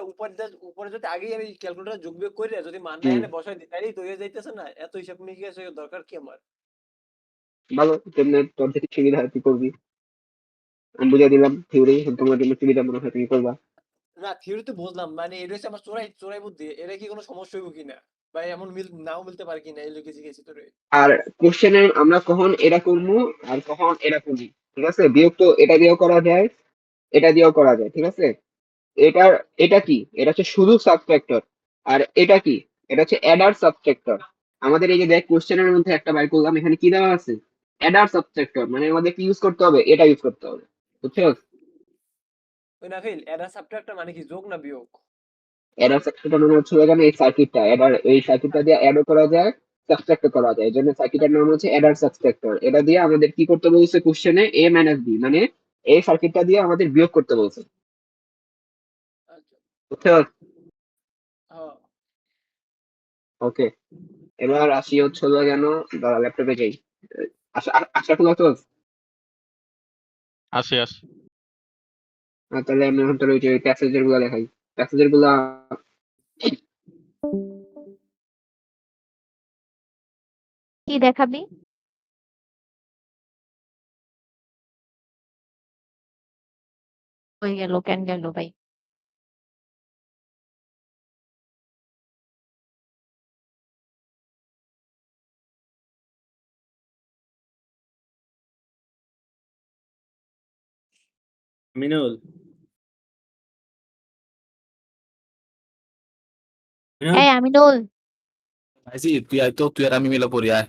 উপরে যদি আগেই আমি ক্যালকুলেটর যোগ বিয়োগ করে যদি মানটা হুম। এখানে বসাই দিই তাইলেই তো হয়ে যাইতেছে না, এত হিসাব নিকাশ দরকার কি আমার? ভালো, তেমনি তোর যদি সুবিধা হয় তুই করবি। আমি বুঝিয়ে দিলাম থিওরি, তোমার জন্য সুবিধা মনে হয় তুমি করবা। না থিওরি তো বুঝলাম, মানে এটা হচ্ছে আমার চোরাই চোরাই বুদ্ধি, এটা কি কোনো সমস্যা হইব কিনা বা এমন নাও মিলতে পারে কিনা এই লোকে জিজ্ঞেস তোরে। আর কোশ্চেনে আমরা কখন এটা করবো আর কখন এটা করবি, ঠিক আছে? বিয়োগ তো এটা দিয়েও করা যায়, এটা দিয়েও করা যায়, ঠিক আছে? এটার এটা কি, এটা হচ্ছে শুধু সাবট্রাক্টর। আর এটা কি, এটা হচ্ছে অ্যাডার সাবট্রাক্টর। আমাদের এই যে দেখ কোশ্চেনের মধ্যে একটা বাই করলাম, এখানে কি দেওয়া আছে? অ্যাডার সাবট্রাক্টর, মানে আমাদের কি ইউজ করতে হবে? এটা ইউজ করতে হবে, বুঝছো? ওই নাফিল অ্যাডার সাবট্রাক্টর মানে কি, যোগ না বিয়োগ? অ্যাডার সাবট্রাক্টর মানে হচ্ছে এখানে এই সার্কিটটা, অ্যাডার এই সার্কিটটা দিয়ে অ্যাডও করা যায়, সাবট্রাক্টও করা যায়। এই জন্য সার্কিটের নাম হচ্ছে অ্যাডার সাবট্রাক্টর। এটা দিয়ে আমাদের কি করতে বলছে কোশ্চেনে? এ মাইনাস বি, মানে এই সার্কিটটা দিয়ে আমাদের বিয়োগ করতে বলছে, আচ্ছা বুঝছো? হ্যাঁ ওকে, এবার আসি হচ্ছে হলো কেন, দাঁড়া ল্যাপটপে যাই। আশা আশা খোলা তো? আসি আসি। তাহলে আমি এখন তোর ওই যে প্যাসেজের গুলা দেখাই, প্যাসেজের গুলা। কি দেখাবি? হয়ে গেল, কেন গেল ভাই? মিনুল এই আমিনুল, ভাইজি তুই আয় তো, তুই আর আমি মিলে পড়ি আয়।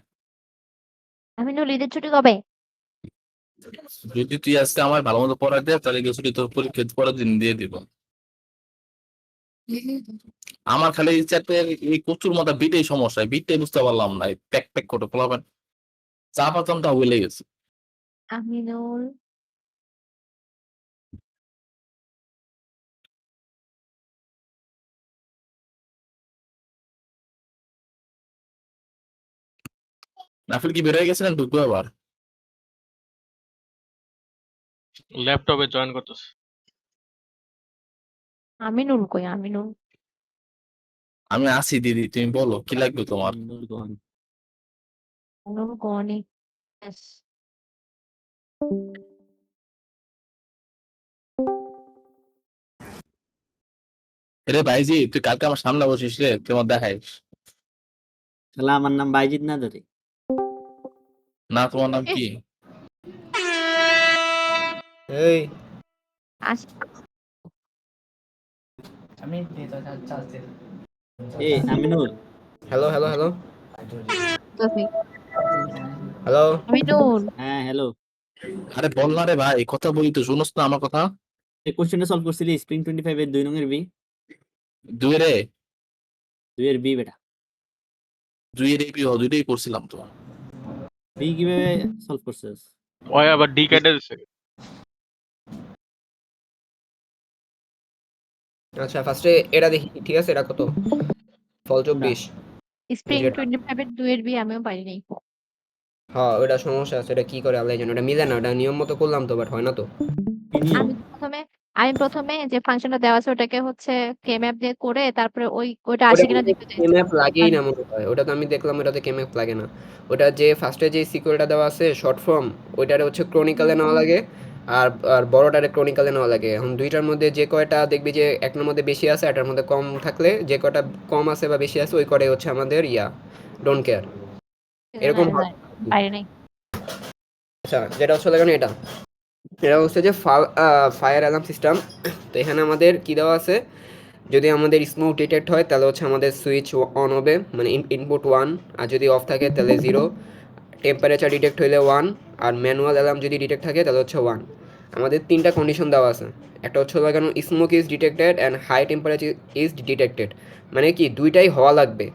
আমিনুল ঈদের ছুটি কবে? যদি তুই আজকে আমার ভালো মতো পড়া দে তাহলে গেছিলি তোর পরীক্ষা পরের দিন দিয়ে দিব। আমার খালি এই চ্যাপ্টার এই কচুর মাথা বিটেই সমস্যা, বিটটাই বুঝতে পারলাম না, প্যাক প্যাক করে ফলাবেন চা পাতামটা হইলে গেছে। আমিনুল, নাফিল কি বের হয়ে গেছিলেন ঢুকবো আবার? ল্যাপটপে জয়েন করতেছে। আমিনুল কই আমিনুল? আমি আসি দিদি, তুমি বলো কি লাগবে তোমার? আমিনুল গনি। Yes. রে ভাইজি তুই কালকে আমার সামনে বসিস রে, তোমার দেখাইস শালা আমার নাম বাইজিৎ না ধরে। না। তোমার নাম কি? এই আস এ আমিনুল, হ্যালো হ্যালো হ্যালো তুমি হ্যালো। আমিনুল, হ্যাঁ হ্যালো। আরে বল না রে ভাই, কথা বলি তো, শুনোস না আমার কথা? এই কোশ্চেনটা সলভ করছিলি স্প্রিং 25 এর 2 নং এর বি। দুই রে, 2 এর বি বেটা। দুই রে বি দুইটাই করছিলাম তো। বি কিভাবে সলভ করছিস? ওই আবার ডি কেটে দিছে। আচ্ছা ফার্স্টে এটা দেখি, ঠিক আছে? এটা কত? ফল 24। স্প্রিং যেটা 25 এর 2 এর বি আমিও পারি নাই। হ্যাঁ ওটা সমস্যা আছে, এটা কি করে আল্লাহ জানে, ওটা মিলে না, ওটা নিয়ম মতো করলাম তো বাট হয় না তো। কি নিয়ম? আমি প্রথমে যে ফাংশনটা দেওয়া আছে ওটাকে হচ্ছে কে ম্যাপ দিয়ে করে তারপরে ওইটা আসে কিনা দেখতে চাই। কেম্যাপ লাগেই না মনে হয়, ওটা তো আমি দেখলাম ওটাতে কেম্যাপ লাগে না। ওটা যে ফার্স্টে যে সিকুয়েলটা দেওয়া আছে শর্ট ফর্ম, ওইটারে হচ্ছে ক্রনিকালে নেওয়া লাগে, আর আর বড়টারে ক্রনিকালে নেওয়া লাগে। এখন দুইটার মধ্যে যে কয়টা দেখবি যে একটার মধ্যে বেশি আছে একটার মধ্যে কম থাকলে, যে কয়টা কম আছে বা বেশি আছে ওই কটাই হচ্ছে আমাদের ডোন্ট কেয়ার, এরকম হয়। পারি নাই। আচ্ছা যেটা হচ্ছে লাগানো এটা হচ্ছে যে ফায়ার অ্যালার্ম সিস্টেম। তো এখানে আমাদের কি দেওয়া আছে, যদি আমাদের স্মোক ডিটেক্ট হয় তাহলে হচ্ছে আমাদের সুইচ অন হবে, মানে ইনপুট 1, আর যদি অফ থাকে তাহলে 0, টেম্পারেচার ডিটেক্ট হইলে 1, আর ম্যানুয়াল অ্যালার্ম যদি ডিটেক্ট থাকে তাহলে হচ্ছে 1। আমাদের তিনটা কন্ডিশন দেওয়া আছে। একটা হচ্ছে লাগানো smoke is detected and high temperature is detected, মানে কি দুইটাই হওয়া লাগবে,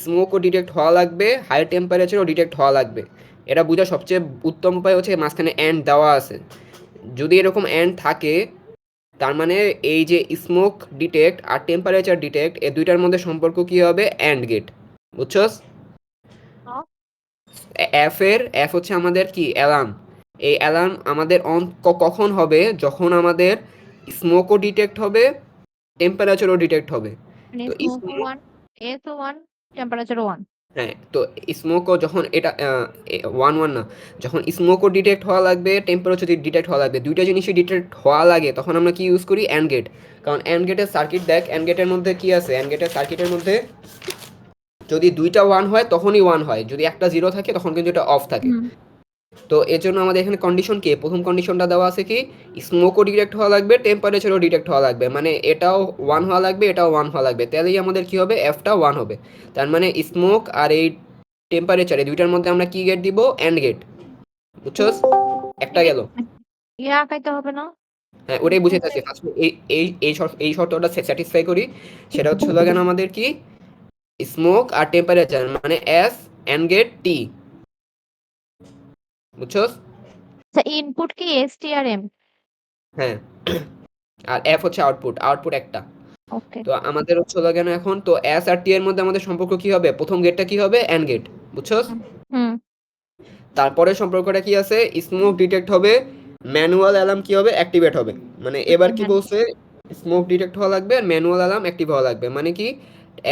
স্মোকও ডিটেক্ট হওয়া লাগবে, হাই টেম্পারেচারও ডিটেক্ট হওয়া লাগবে। এটা বোঝার সবচেয়ে উত্তম উপায় হচ্ছে মাঝখানে অ্যান্ড দেওয়া আছে। যদি এরকম অ্যান্ড থাকে তার মানে এই যে স্মোক ডিটেক্ট আর টেম্পারেচার ডিটেক্ট এই দুইটার মধ্যে সম্পর্ক কি হবে? অ্যান্ড গেট, বুঝছস? এফ হচ্ছে আমাদের কি অ্যালার্ম, এই অ্যালার্ম আমাদের অন কখন হবে, যখন আমাদের স্মোকও ডিটেক্ট হবে, টেম্পারেচারও ডিটেক্ট হবে। মানে তো স্মোক স্মোক, 1, এস 1, টেম্পারেচার 1। হ্যাঁ, তো স্মোকও যখন এটা 1 না, যখন স্মোকও ডিটেক্ট হওয়া লাগবে, টেম্পারেচার ডিটেক্ট হওয়া লাগবে, দুইটা জিনিসই ডিটেক্ট হওয়া লাগে, তখন আমরা কি ইউজ করি? And gate. কারণ অ্যান্ড গেটের সার্কিট দেখ, অ্যান্ড গেটের মধ্যে কি আছে, অ্যান্ড গেটের সার্কিটের মধ্যে যদি দুইটা 1 হয় তখনই 1 হয়, যদি একটা 0 থাকে তখন কিন্তু এটা অফ থাকে। হুম। তো এর জন্য আমাদের এখানে কন্ডিশন কি, প্রথম কন্ডিশনটা দেওয়া আছে কি, স্মোকও ডিটেক্ট হওয়া লাগবে, টেম্পারেচারও ডিটেক্ট হওয়া লাগবে, মানে এটাও 1 হওয়া লাগবে, এটাও 1 হওয়া লাগবে, তাহলেই আমাদের কি হবে, এফটা 1 হবে। তার মানে স্মোক আর এই টেম্পারেচার, এই দুইটার মধ্যে আমরা কি গেট দিব? And gate. বুঝছস? একটা গেল। ইয়া আঁকাইতে হবে না? হ্যাঁ, ওটাই বুঝাইতেছি। ফার্স্ট এই শর্তটা স্যাটিসফাই করি, সেটা হচ্ছে হলো কেন আমাদের কি, স্মোক আর টেম্পারেচার মানে এস অ্যান্ড গেট টি। বুঝছস? আচ্ছা, ইনপুট কি এসটি আর এম? হ্যাঁ, আর এফ হচ্ছে আউটপুট, আউটপুট একটা। ওকে। তো আমাদের হচ্ছে হলো কেন এখন, তো এস আর টি এর মধ্যে আমাদের সম্পর্ক কি হবে, প্রথম গেটটা কি হবে? And gate. বুঝছস? হুম। তারপরে সম্পর্কটা কি আছে, স্মোক ডিটেক্ট হবে, ম্যানুয়াল অ্যালার্ম কি হবে? অ্যাক্টিভেট হবে। মানে এবার কি বলছে, স্মোক ডিটেক্ট হওয়া লাগবে আর ম্যানুয়াল অ্যালার্ম অ্যাক্টিভ হওয়া লাগবে, মানে কি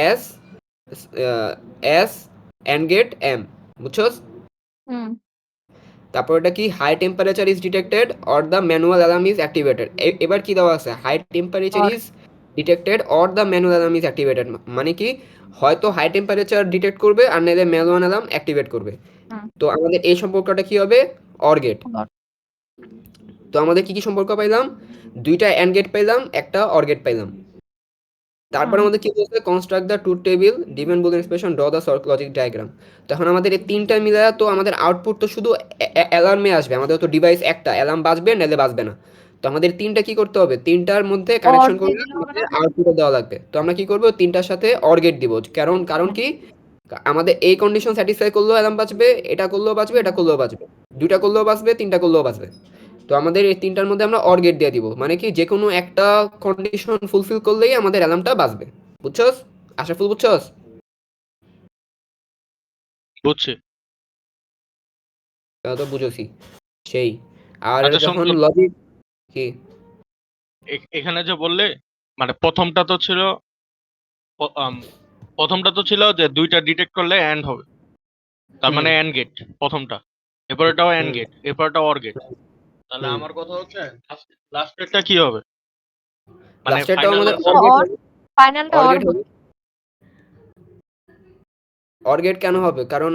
S S and gate M. বুঝছস? হুম। তারপর এটা কি, high temperature is detected or the manual alarm is activated. এবার কি দেওয়া আছে, high temperature Or. Is detected or the manual alarm is activated, মানে কি হয়তো হাই টেম্পারেচার ডিটেক্ট করবে আর নাহলে ম্যানুয়াল অ্যালার্ম অ্যাক্টিভেট করবে। হুম। তো আমাদের এই সম্পর্কটা কি হবে, অর গেট। Or. তো আমাদের কি কি সম্পর্ক পাইলাম, দুইটা অ্যান্ড গেট পাইলাম, একটা অর গেট পাইলাম। তারপর হুম। আমাদের কি বলছে, construct the truth table, depend Boolean expression, draw the logic diagram. তখন আমাদের এই তিনটা মিলায়া তো আমাদের আউটপুট তো শুধু অ্যালার্মে আসবে, আমাদের তো ডিভাইস একটা, অ্যালার্ম বাজবে নাহলে বাজবে না। তো আমাদের তিনটা কি করতে হবে, তিনটার মধ্যে কানেকশন Or করলে দিয়ে দিলে হবে আমাদের না? আউটপুটে দেওয়া লাগবে। তো আমরা কি করব, তিনটার সাথে অর গেট দিব, কারণ কি, আমাদের এই কন্ডিশন স্যাটিসফাই করলেও অ্যালার্ম বাজবে, এটা করলেও বাজবে, এটা করলেও বাজবে, দুইটা করলেও বাজবে, তিনটা করলেও বাজবে। তো আমাদের এই তিনটার মধ্যে আমরা অর গেট দিয়ে দিব, মানে কি যে কোনো একটা কন্ডিশন ফুলফিল করলেই আমাদের অ্যালার্মটা বাজবে। বুঝছস? আশাফুল, বুঝছস? বুঝছি। তাহলে তো বুঝছি সেই। আর আচ্ছা শোন যখন তো, লজিক কি, এখানে যে বললে মানে প্রথমটা তো ছিল প- আম, প্রথমটা তো ছিল যে দুইটা ডিটেক্ট করলে এন্ড হবে, তার মানে এন্ড গেট প্রথমটা, এরপর এটাও এন্ড গেট, এরপর এটা অর গেট। তাহলে হুম। আমার কথা হচ্ছে লাস্টেরটা কি হবে, মানে লাস্টেরটাও ফাইনাল। আমাদের তো অর গেট or, হবে। ফাইনালটা অর or গেট হবে। অর গেট কেন হবে, কারণ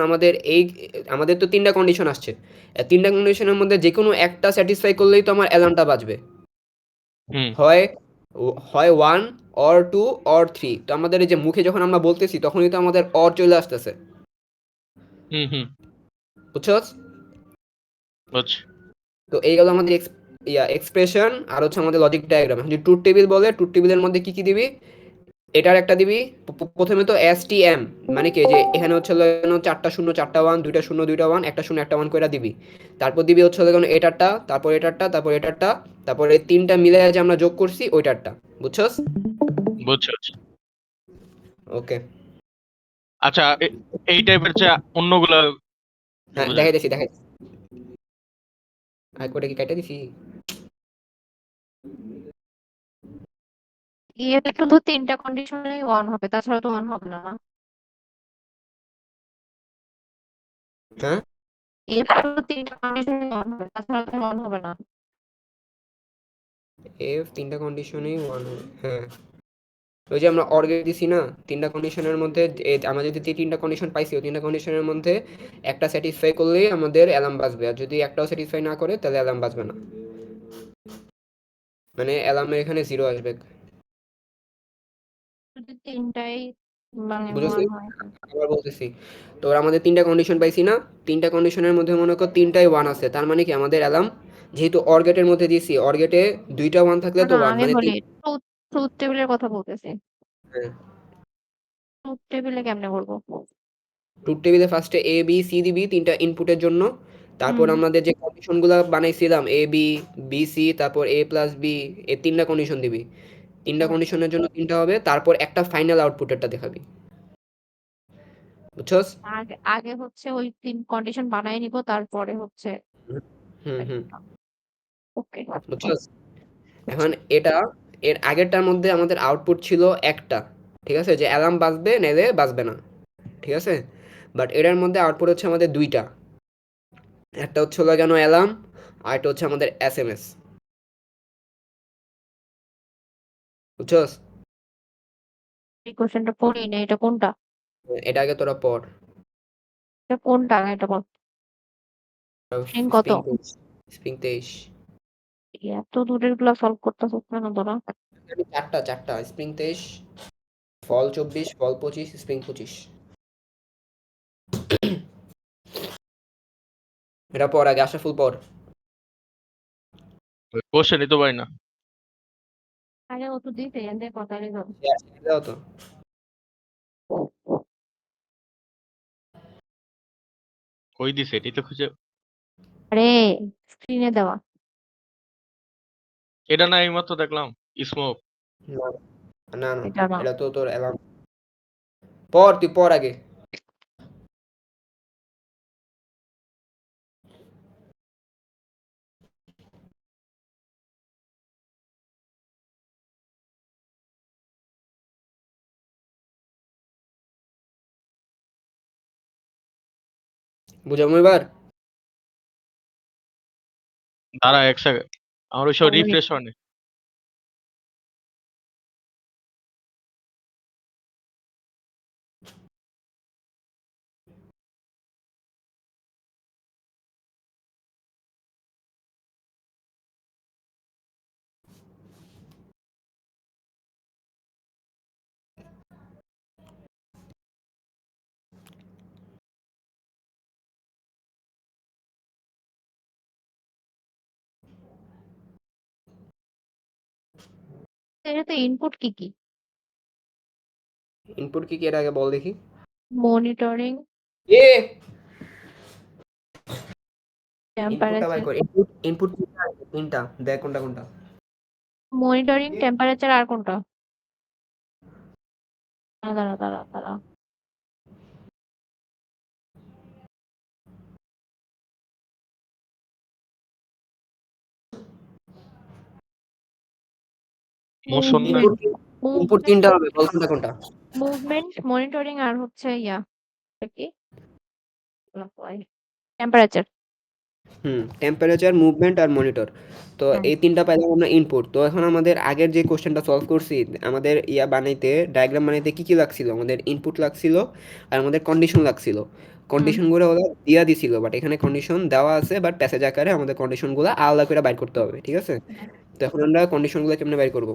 আমাদের তো তিনটা কন্ডিশন আসছে, তিনটা কন্ডিশনের মধ্যে যে কোনো একটা স্যাটিসফাই করলেই তো আমার অ্যালার্মটা বাজবে। হুম হয় হয় 1 অর 2 অর 3। তো আমাদের এই যে মুখে যখন আমরা বলতেছি তখনই তো আমাদের অর চলে আসতেছে। হুম হুম বুঝছস? বুঝছি। তো এই গেল আমাদের এক্সপ্রেশন, আর হচ্ছে আমাদের লজিক ডায়াগ্রাম। যদি ট্রুথ টেবিল বলে, ট্রুথ টেবিলের মধ্যে কি কি দিবি, এটার একটা দিবি। প্রথমে তো এস টি এম, মানে কি যে এখানে হচ্ছে হলো চারটা শূন্য চারটা ওয়ান, দুইটা শূন্য দুইটা ওয়ান, একটা শূন্য একটা ওয়ান করে দিবি। তারপর দিবি হচ্ছে হলো এটারটা, তারপর এটারটা, তারপর এটারটা, তারপর এই তিনটা মিলে যে আমরা যোগ করছি ওইটারটা। বুঝছস? বুঝছি। ওকে। আচ্ছা এই টাইপের যে অন্যগুলো হ্যাঁ, বুঝাই। দেখাইতেছি। আর কোটা কি কাটা দিছি? এটা শুধু 3টা কন্ডিশনেই 1 হবে, তাছাড়া তো 1 হবে না। হ্যাঁ, এটা শুধু 3টা কন্ডিশনেই 1 হবে, তাছাড়া তো 1 হবে না। এফ তিনটা কন্ডিশনেই 1 হবে। হ্যাঁ, ওই যে আমরা অর গেট দিছি না, তিনটা কন্ডিশনের মধ্যে আমরা যদি তিনটা কন্ডিশন পাইছি, ওই তিনটা কন্ডিশনের মধ্যে একটা স্যাটিসফাই করলেই আমাদের অ্যালার্ম বাজবে, আর যদি একটাও স্যাটিসফাই না করে তাহলে অ্যালার্ম বাজবে না, মানে অ্যালার্মের এখানে 0 আসবে। যদি 3টাই মানে বুঝেছি? 1 হয়। আবার বলতেছি, তো আমাদের তিনটা কন্ডিশন পাইছি না, তিনটা কন্ডিশনের মধ্যে মনে কর তিনটাই 1 আছে, তার মানে কি আমাদের অ্যালার্ম, যেহেতু অর গেটের মধ্যে দিয়েছি, অর গেটে দুইটা 1 থাকলে না, তো না, 1 আমি মানে বলি ট্রুথ টেবিলের কথা বলতেছি। হ্যাঁ, ট্রুথ টেবিলে কেমনে বলবো? ট্রুথ টেবিলে ফার্স্টে এ বি সি দিবি তিনটা ইনপুটের জন্য। তারপর হুম। আমাদের যে কন্ডিশনগুলো বানাইছিলাম এ বি বি সি, তারপর এ প্লাস বি, এই তিনটা কন্ডিশন দিবি। তিনটা কন্ডিশনের জন্য তিনটা হবে, তারপর একটা ফাইনাল আউটপুটেরটা দেখাবি। বুঝছস? আগে আগে হচ্ছে ওই 3 কন্ডিশন বানাই নিব, তারপরে হচ্ছে হুম ওকে বুঝছস? এখন এটা এর আগেরটার মধ্যে আমাদের আউটপুট ছিল একটা, ঠিক আছে, যে অ্যালার্ম বাজবে নাইলে বাজবে না, ঠিক আছে, বাট এটার মধ্যে আউটপুট হচ্ছে আমাদের দুইটা, একটা হচ্ছে হলো কেন অ্যালার্ম, আর একটা হচ্ছে আমাদের এসএমএস, বুঝছস? এই কোশ্চেনটা পড়ি না, এটা কোনটা? এটা আগে তোরা পড়। এটা কোনটা এটা বল। স্ট্রিং কত? স্প্রিং 23। এত দূরের গুলা সলভ করতেছ কেন তোরা? চারটা স্প্রিং 23, ফল 24, ফল 25, স্প্রিং 25। এটা পর আগে আশরাফুল পর। কোশ্চেনই তো পাই না। আরে ও তো দিতে এনে কথাই দাও। দাও তো। কই দিছে এটাই তো খুঁজে। আরে স্ক্রিনে দেওয়া। এটা না এইমাত্র দেখলাম স্মোক। না না এটা না। এটা তো তোর অ্যালার্ম। পর তুই পর আগে। বুঝাবো এবার? দাঁড়া এক সেকেন্ড, আমার ওই সব রিফ্রেশ হয়নি। এটা তো ইনপুট কি কি? ইনপুট কি এর আগে বল দেখি। মনিটরিং, এ ইনপুটটা বাই টেম্পারেচার, কর। ইনপুট তিনটা, দেখ কোনটা কোনটা। মনিটরিং, টেম্পারেচার আর কোনটা? দাঁড়া দাঁড়া দাঁড়া দাঁড়া। মোশন নাই। ইনপুট তিনটা হবে, বল কোনটা কোনটা। মুভমেন্ট, মনিটরিং আর হচ্ছে এটা কি? টেম্পারেচার। টেম্পারেচার, মুভমেন্ট আর মনিটর। তো হ্যাঁ। এই তিনটা পাইলাম আমরা ইনপুট। তো এখন আমাদের আগের যে কোশ্চেনটা সলভ করছি, আমাদের বানাইতে, ডায়াগ্রাম বানাইতে কি কি লাগছিল? আমাদের ইনপুট লাগছিল আর আমাদের কন্ডিশন লাগছিল। কন্ডিশনগুলো ওরা দিয়া দিছিল, বাট এখানে কন্ডিশন দেওয়া আছে, বাট প্যাসেজ আকারে আমাদের কন্ডিশনগুলো আলাদা করে বাইর করতে হবে, ঠিক আছে? তো এখন আমরা কন্ডিশনগুলো কেমনে বাইর করব?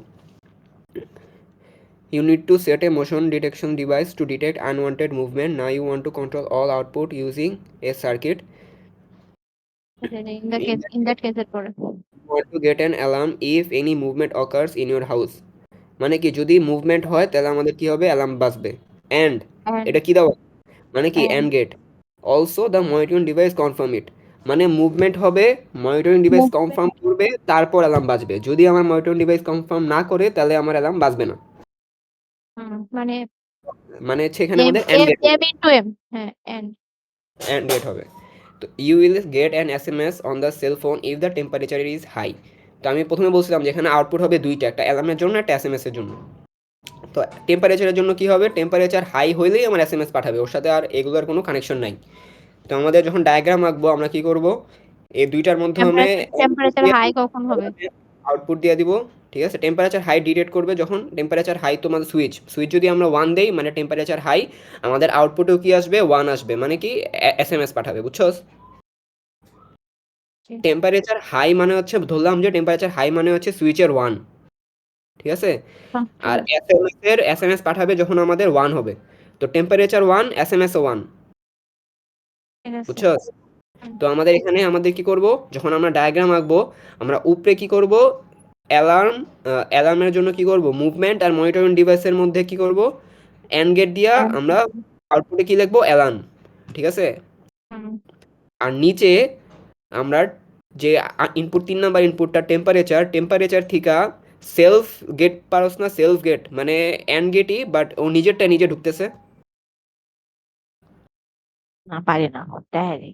You need to set a motion detection device to detect unwanted movement. Now you want to control all output using a circuit. In that কেসের পরে You want to get an alarm if any movement occurs in your house. মানে কি, যদি movement হয় তাহলে আমাদের কি হবে? অ্যালার্ম বাজবে। এন্ড এটা কি দাও? মানে কি and gate also the monitoring device confirm it. মানে মুভমেন্ট হবে, মনিটরিং ডিভাইস কনফার্ম করবে, তারপর অ্যালার্ম বাজবে। যদি আমার মনিটরিং ডিভাইস কনফার্ম না করে তাহলে আমার অ্যালার্ম বাজবে না। মানে মানে হচ্ছে এখানে আমাদের and gate M into M. হ্যাঁ এন্ড গেট হবে। তো you will get an SMS on the cell phone if the temperature is high. তো আমি প্রথমে বলছিলাম যে এখানে আউটপুট হবে দুইটা, একটা অ্যালার্মের জন্য, একটা এসএমএস এর জন্য। তো টেম্পারেচারের জন্য কি হবে? টেম্পারেচার হাই হইলেই আমার এসএমএস পাঠাবে, ওর সাথে আর এগুলোর কোনো কানেকশন নাই। তো আমাদের যখন ডায়াগ্রাম আঁকবো আমরা কি করব? এই দুইটার মাধ্যমে টেম্পারেচার হাই কখন হবে? আউটপুট দিয়ে দিব, ঠিক আছে? টেম্পারেচার হাই ডিটেক্ট করবে যখন টেম্পারেচার হাই, তোমাদের সুইচ যদি আমরা 1 দেই মানে টেম্পারেচার হাই, আমাদের আউটপুটেও কি আসবে? 1 আসবে, মানে কি এসএমএস পাঠাবে, বুঝছস? টেম্পারেচার হাই মানে হচ্ছে, ধরলাম যে টেম্পারেচার হাই মানে হচ্ছে সুইচের 1, ঠিক আছে? আর এসএমএস পাঠাবে যখন আমাদের 1 হবে। তো টেম্পারেচার 1, এসএমএস 1, বুঝছস? তো আমাদের এখানে আমাদের কি করব? যখন আমরা ডায়াগ্রাম আঁকবো, আমরা উপরে কি করব? অ্যালার্মের জন্য কি করব? মুভমেন্ট আর মনিটরিং ডিভাইসের মধ্যে কি করব? এন্ড গেট দিয়া আমরা আউটপুটে কি লিখবো? অ্যালার্ম, ঠিক আছে? আর নিচে আমরা যে ইনপুট 3 নাম্বার ইনপুটটা টেম্পারেচার থিকা সেলফ গেট পারস না? সেলফ গেট মানে এন্ড গেটই, বাট ও নিজেরটা নিজে ঢুকতেছে। না পারি না, দেখাই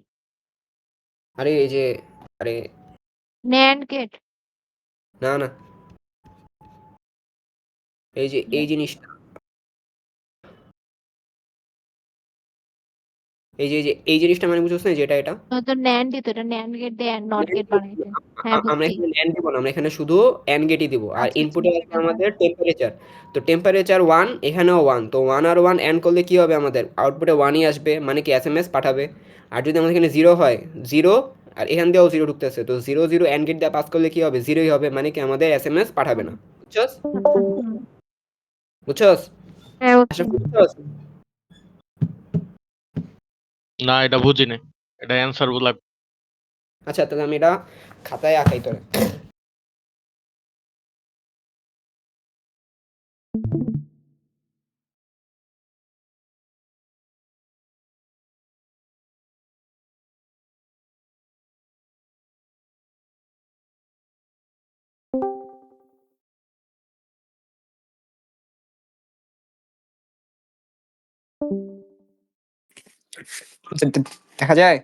আরে এই যে আরে NAND গেট। না না, এই যে এই জিনিসটা, এই জিনিসটা মানে বুঝছ না, যেটা এটা তো NAND তো এটা NAND গেট দিয়ে NOT গেট বানাইছে। হ্যাঁ আমরা বুঝছি। এখানে ন্যান্ড দিব না, আমরা এখানে শুধু অ্যান্ড গেটই দিব। আর আচ্ছা, ইনপুটে আচ্ছা, আসবে আমাদের টেম্পারেচার। তো টেম্পারেচার 1, এখানেও 1, তো 1 আর 1 অ্যান্ড করলে কি হবে, আমাদের আউটপুটে 1ই আসবে, মানে কি এসএমএস পাঠাবে। আর যদি আমাদের এখানে 0 হয়, 0, আর এখান দিয়েও 0 ঢুকতেছে, তো 0 0 অ্যান্ড গেট দিয়ে পাস করলে কি হবে, 0ই হবে, মানে কি আমাদের এসএমএস পাঠাবে না। বুঝছস? আচ্ছা, হুম। বুঝছস? হ্যাঁ আশা বুঝছি। করি বুঝছস? না এটা বুঝি নাই, এটা অ্যান্সার বলা। আচ্ছা, তাহলে আমি এটা খাতায় আঁকাই তোরে। দেখা যায়?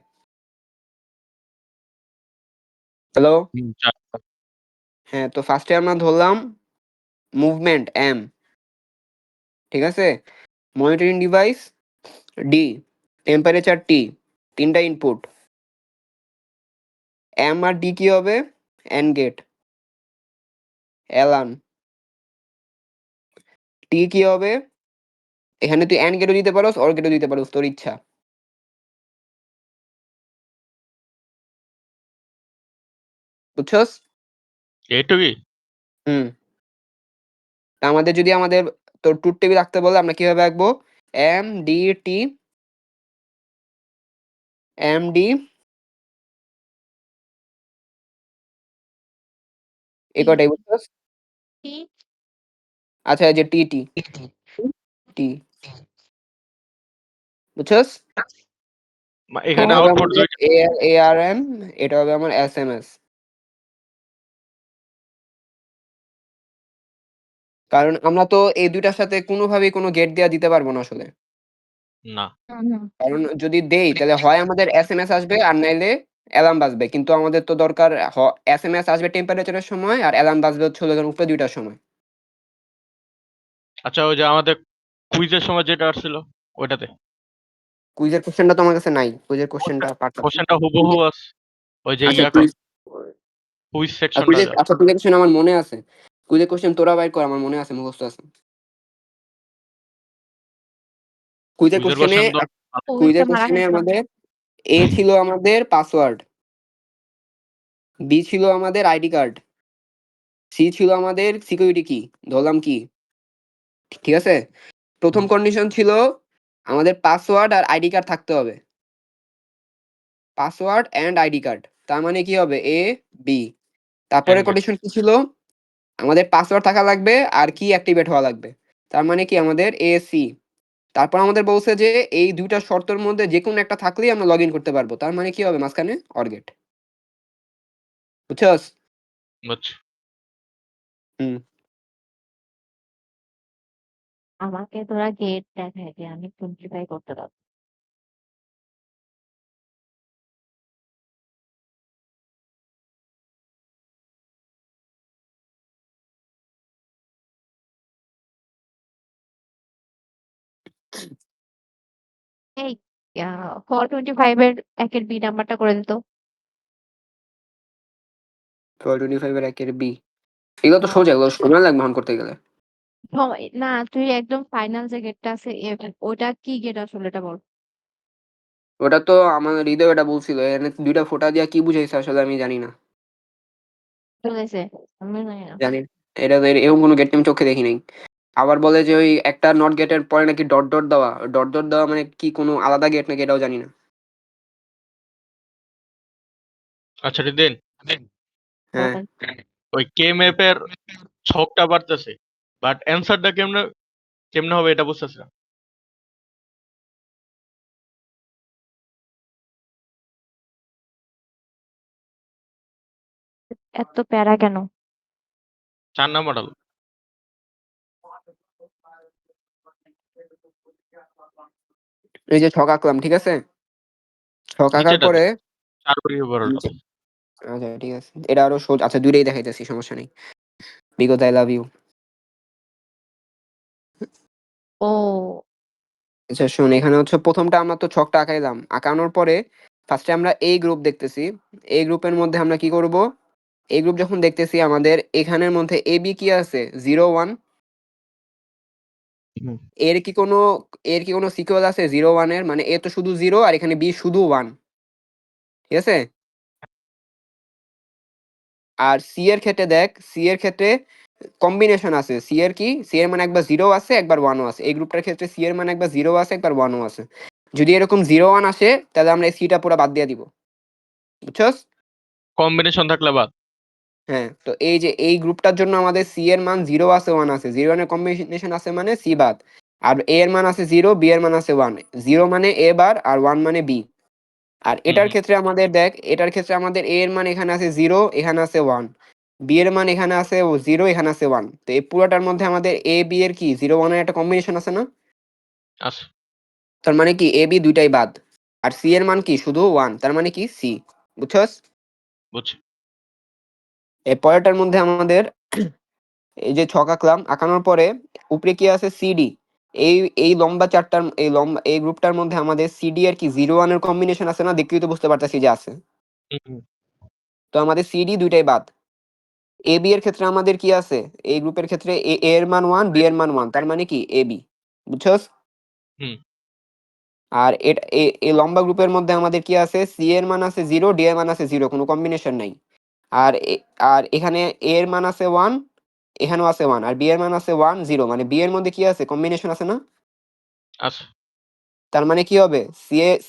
হ্যালো? হ্যাঁ, তো ফার্স্টে আমরা ধরলাম মুভমেন্ট এম, ঠিক আছে? মনিটরিং ডিভাইস ডি, টেম্পারেচার টি, 3টা ইনপুট। এম আর ডি কি হবে? এন্ড গেট, এলান। টি কি হবে? এখানে তুই এন্ড গেটও দিতে পারোস, অর গেটও দিতে পারোস, তোর ইচ্ছা। বুঝছস? এইটুকুই। হুম। তা আমাদের যদি তোর ট্রুথ টেবিল রাখতে বলে, আমরা কিভাবে আঁকবো? M D T, M D, এই কটাই, বুঝছস? টি আচ্ছা, এই যে টি টি টি, বুঝছস? এখানে এটা হবে আউটপুট আমাদের দুইটা। এ আর এম, এটা হবে আমার এস এম এস। কারণ আমরা তো এই দুইটার সাথে কোনোভাবেই কোনো গেট দেয়া দিতে পারবো না আসলে। না, হুম, হুম। কারণ যদি দেই তাহলে হয় আমাদের এসএমএস আসবে, আর নাইলে অ্যালার্ম বাজবে। কিন্তু আমাদের তো দরকার এসএমএস আসবে টেম্পারেচারের সময়, আর অ্যালার্ম বাজবে হচ্ছে হলো গিয়ে উপরে 2টার সময়। আচ্ছা ওই যে আমাদের কুইজের সময় যেটা আসছিল ওইটাতে কুইজের কোশ্চেনটা তো আমার কাছে নাই। কুইজের কোশ্চেনটা পাঠাবো। কোশ্চেনটা হুবহু আছে, ওই যে আচ্ছা ইয়া কর কুইজ, কুইজ সেকশনটা যা। আচ্ছা কুইজের কোশ্চেন আমার মনে আছে। কুইজের কোশ্চেন তোরা বাইর কর, আমার মনে আছে, মুখস্থ আছে। কুইজের কুইজের কোশ্চেনে কোশ্চেন তো কুইজটা কুইজের মারা কোশ্চেনে খাইছিলাম। আমাদের এ ছিল আমাদের পাসওয়ার্ড, বি ছিল আমাদের আইডি কার্ড, সি ছিল আমাদের সিকিউরিটি কি, ধরলাম কি, ঠিক আছে? প্রথম কন্ডিশন ছিল আমাদের পাসওয়ার্ড আর আইডি কার্ড থাকতে হবে। পাসওয়ার্ড এন্ড আইডি কার্ড, তার মানে কি হবে, এ বি। তারপরে এন্ড গেট। কন্ডিশন কি ছিল? আমাদের পাসওয়ার্ড থাকা লাগবে আর কি অ্যাক্টিভেট হওয়া লাগবে, তার মানে কি আমাদের এ সি। তারপর আমাদের বলছে যে এই দুইটা শর্তের মধ্যে যে কোনো একটা থাকলেই আমরা লগ ইন করতে পারবো, তার মানে কি হবে, মাঝখানে অর গেট। বুঝছস? বুঝছি। হুম। আমাকে তোরা গেট দেখাই দে, আমি সিম্পলিফাই করতে পারবো। এই 425 এর একের বি নাম্বারটা করে দিত। 1225 এর একের বি, এগুলো তো সোজা, এগুলো সময় লাগবে অন করতে গেলে। না তুই একদম ফাইনাল যে গেটটা আছে ওটা কি গেট আসলে এটা বল। ওটা তো আমার হৃদয় এটা বলছিল, এখানে দুইটা ফোঁটা দিয়া কি বুঝাইছে আসলে আমি জানি না। চলেছে আমি জানি না। জানি না। এটা তো এরকম কোনো গেট আমি চোখে দেখি নাই। আবার বলে যে ওই একটা নট গেটের পরে নাকি ডট ডট দেওয়া, ডট ডট দেওয়া মানে কি কোনো আলাদা গেট নাকি, এটাও জানি না। আচ্ছা দিন, হ্যাঁ, বলেন। ওই কে ম্যাপের ছকটা বাড়তেছে, বাট অ্যান্সারটা কেমনে কেমনে হবে এটা বুঝতেছি না। এত প্যারা কেন? 4 নাম্বার হলো এই যে ছক আঁকলাম, ঠিক আছে? ছক আঁকার নিচেটাতে পরে 4 পরিবার নিচে আচ্ছা ঠিক আছে, এটা আরো সোজা। আচ্ছা দুইটাই দেখাইতেছি, সমস্যা নেই, বিকজ আই লাভ ইউ। ও আচ্ছা শোন, এখানে হচ্ছে প্রথমটা আমরা তো ছকটা আঁকাইলাম, আঁকানোর পরে ফার্স্টে আমরা এই গ্রুপ দেখতেছি। এই গ্রুপের মধ্যে আমরা কি করব, এই গ্রুপ যখন দেখতেছি আমাদের এখানের মধ্যে এ বি কি আছে 0 1, হুম। এর কি কোনো সিকুয়েল আছে 0 1 এর, মানে এ তো শুধু 0 আর এখানে বি শুধু 1, ঠিক আছে। আর সি এর ক্ষেত্রে দেখ, সি এর ক্ষেত্রে কম্বিনেশন আছে, সি এর মানে একবার 0 আছে একবার 1ও আছে। এই গ্রুপটার ক্ষেত্রে সি এর মানে একবার 0 আছে একবার 1ও আছে। যদি এরকম 0 1 আসে তাহলে আমরা এই সিটা পুরো বাদ দিয়ে দিব, বুঝছস। কম্বিনেশন থাকলে বাদ। হ্যাঁ, তো এই যে এই গ্রুপটার জন্য আমাদের সি এর মান 0 আছে 1 আছে, 0 1 এর কম্বিনেশন আছে মানে সি বাদ। আর এ এর মান আছে 0, বি এর মান আছে 1, 0 মানে এ বার আর 1 মানে বি। আর এটার হুম। ক্ষেত্রে আমাদের দেখ, এটার ক্ষেত্রে আমাদের এ এর মান এখানে আছে 0, এখানে আছে 1, বি এর মান এখানে আছে 0, এখানে আছে 1। তো এই পুরোটার মধ্যে আমাদের এ বি এর কি 0 1 এর একটা কম্বিনেশন আছে না। আছে। তার মানে কি এ বি দুইটাই বাদ। আর সি এর মান কি শুধু 1, তার মানে কি সি, বুঝছস। বুঝছি। এই পরেরটার মধ্যে আমাদের এই যে ছক আঁকলাম, আঁকানোর পরে উপরে কি আছে সিডি। এই এই লম্বা চারটার এই গ্রুপটার মধ্যে আমাদের সিডি এর কি 0 1 এর কম্বিনেশন আছে না, দেখলেই তো বুঝতে পারতেছি যে আছে। হুম। তো আমাদের সিডি দুইটাই বাদ। এ বি এর ক্ষেত্রে আমাদের কি আছে, এই গ্রুপের ক্ষেত্রে এ এর মান 1, বি এর মান 1, তার মানে কি এ বি, বুঝছস। হুম। আর এটা এই লম্বা গ্রুপের মধ্যে আমাদের কি আছে, সি এর মান আছে 0, ডি এর মান আছে 0, কোনো কম্বিনেশন নাই। আর আর এখানে এ এর মান আছে 1, এখানেও আছে 1, আর বি এর মান আছে 1 0, মানে বি এর মধ্যে কি আছে কম্বিনেশন আছে না। আছে। তার মানে কি হবে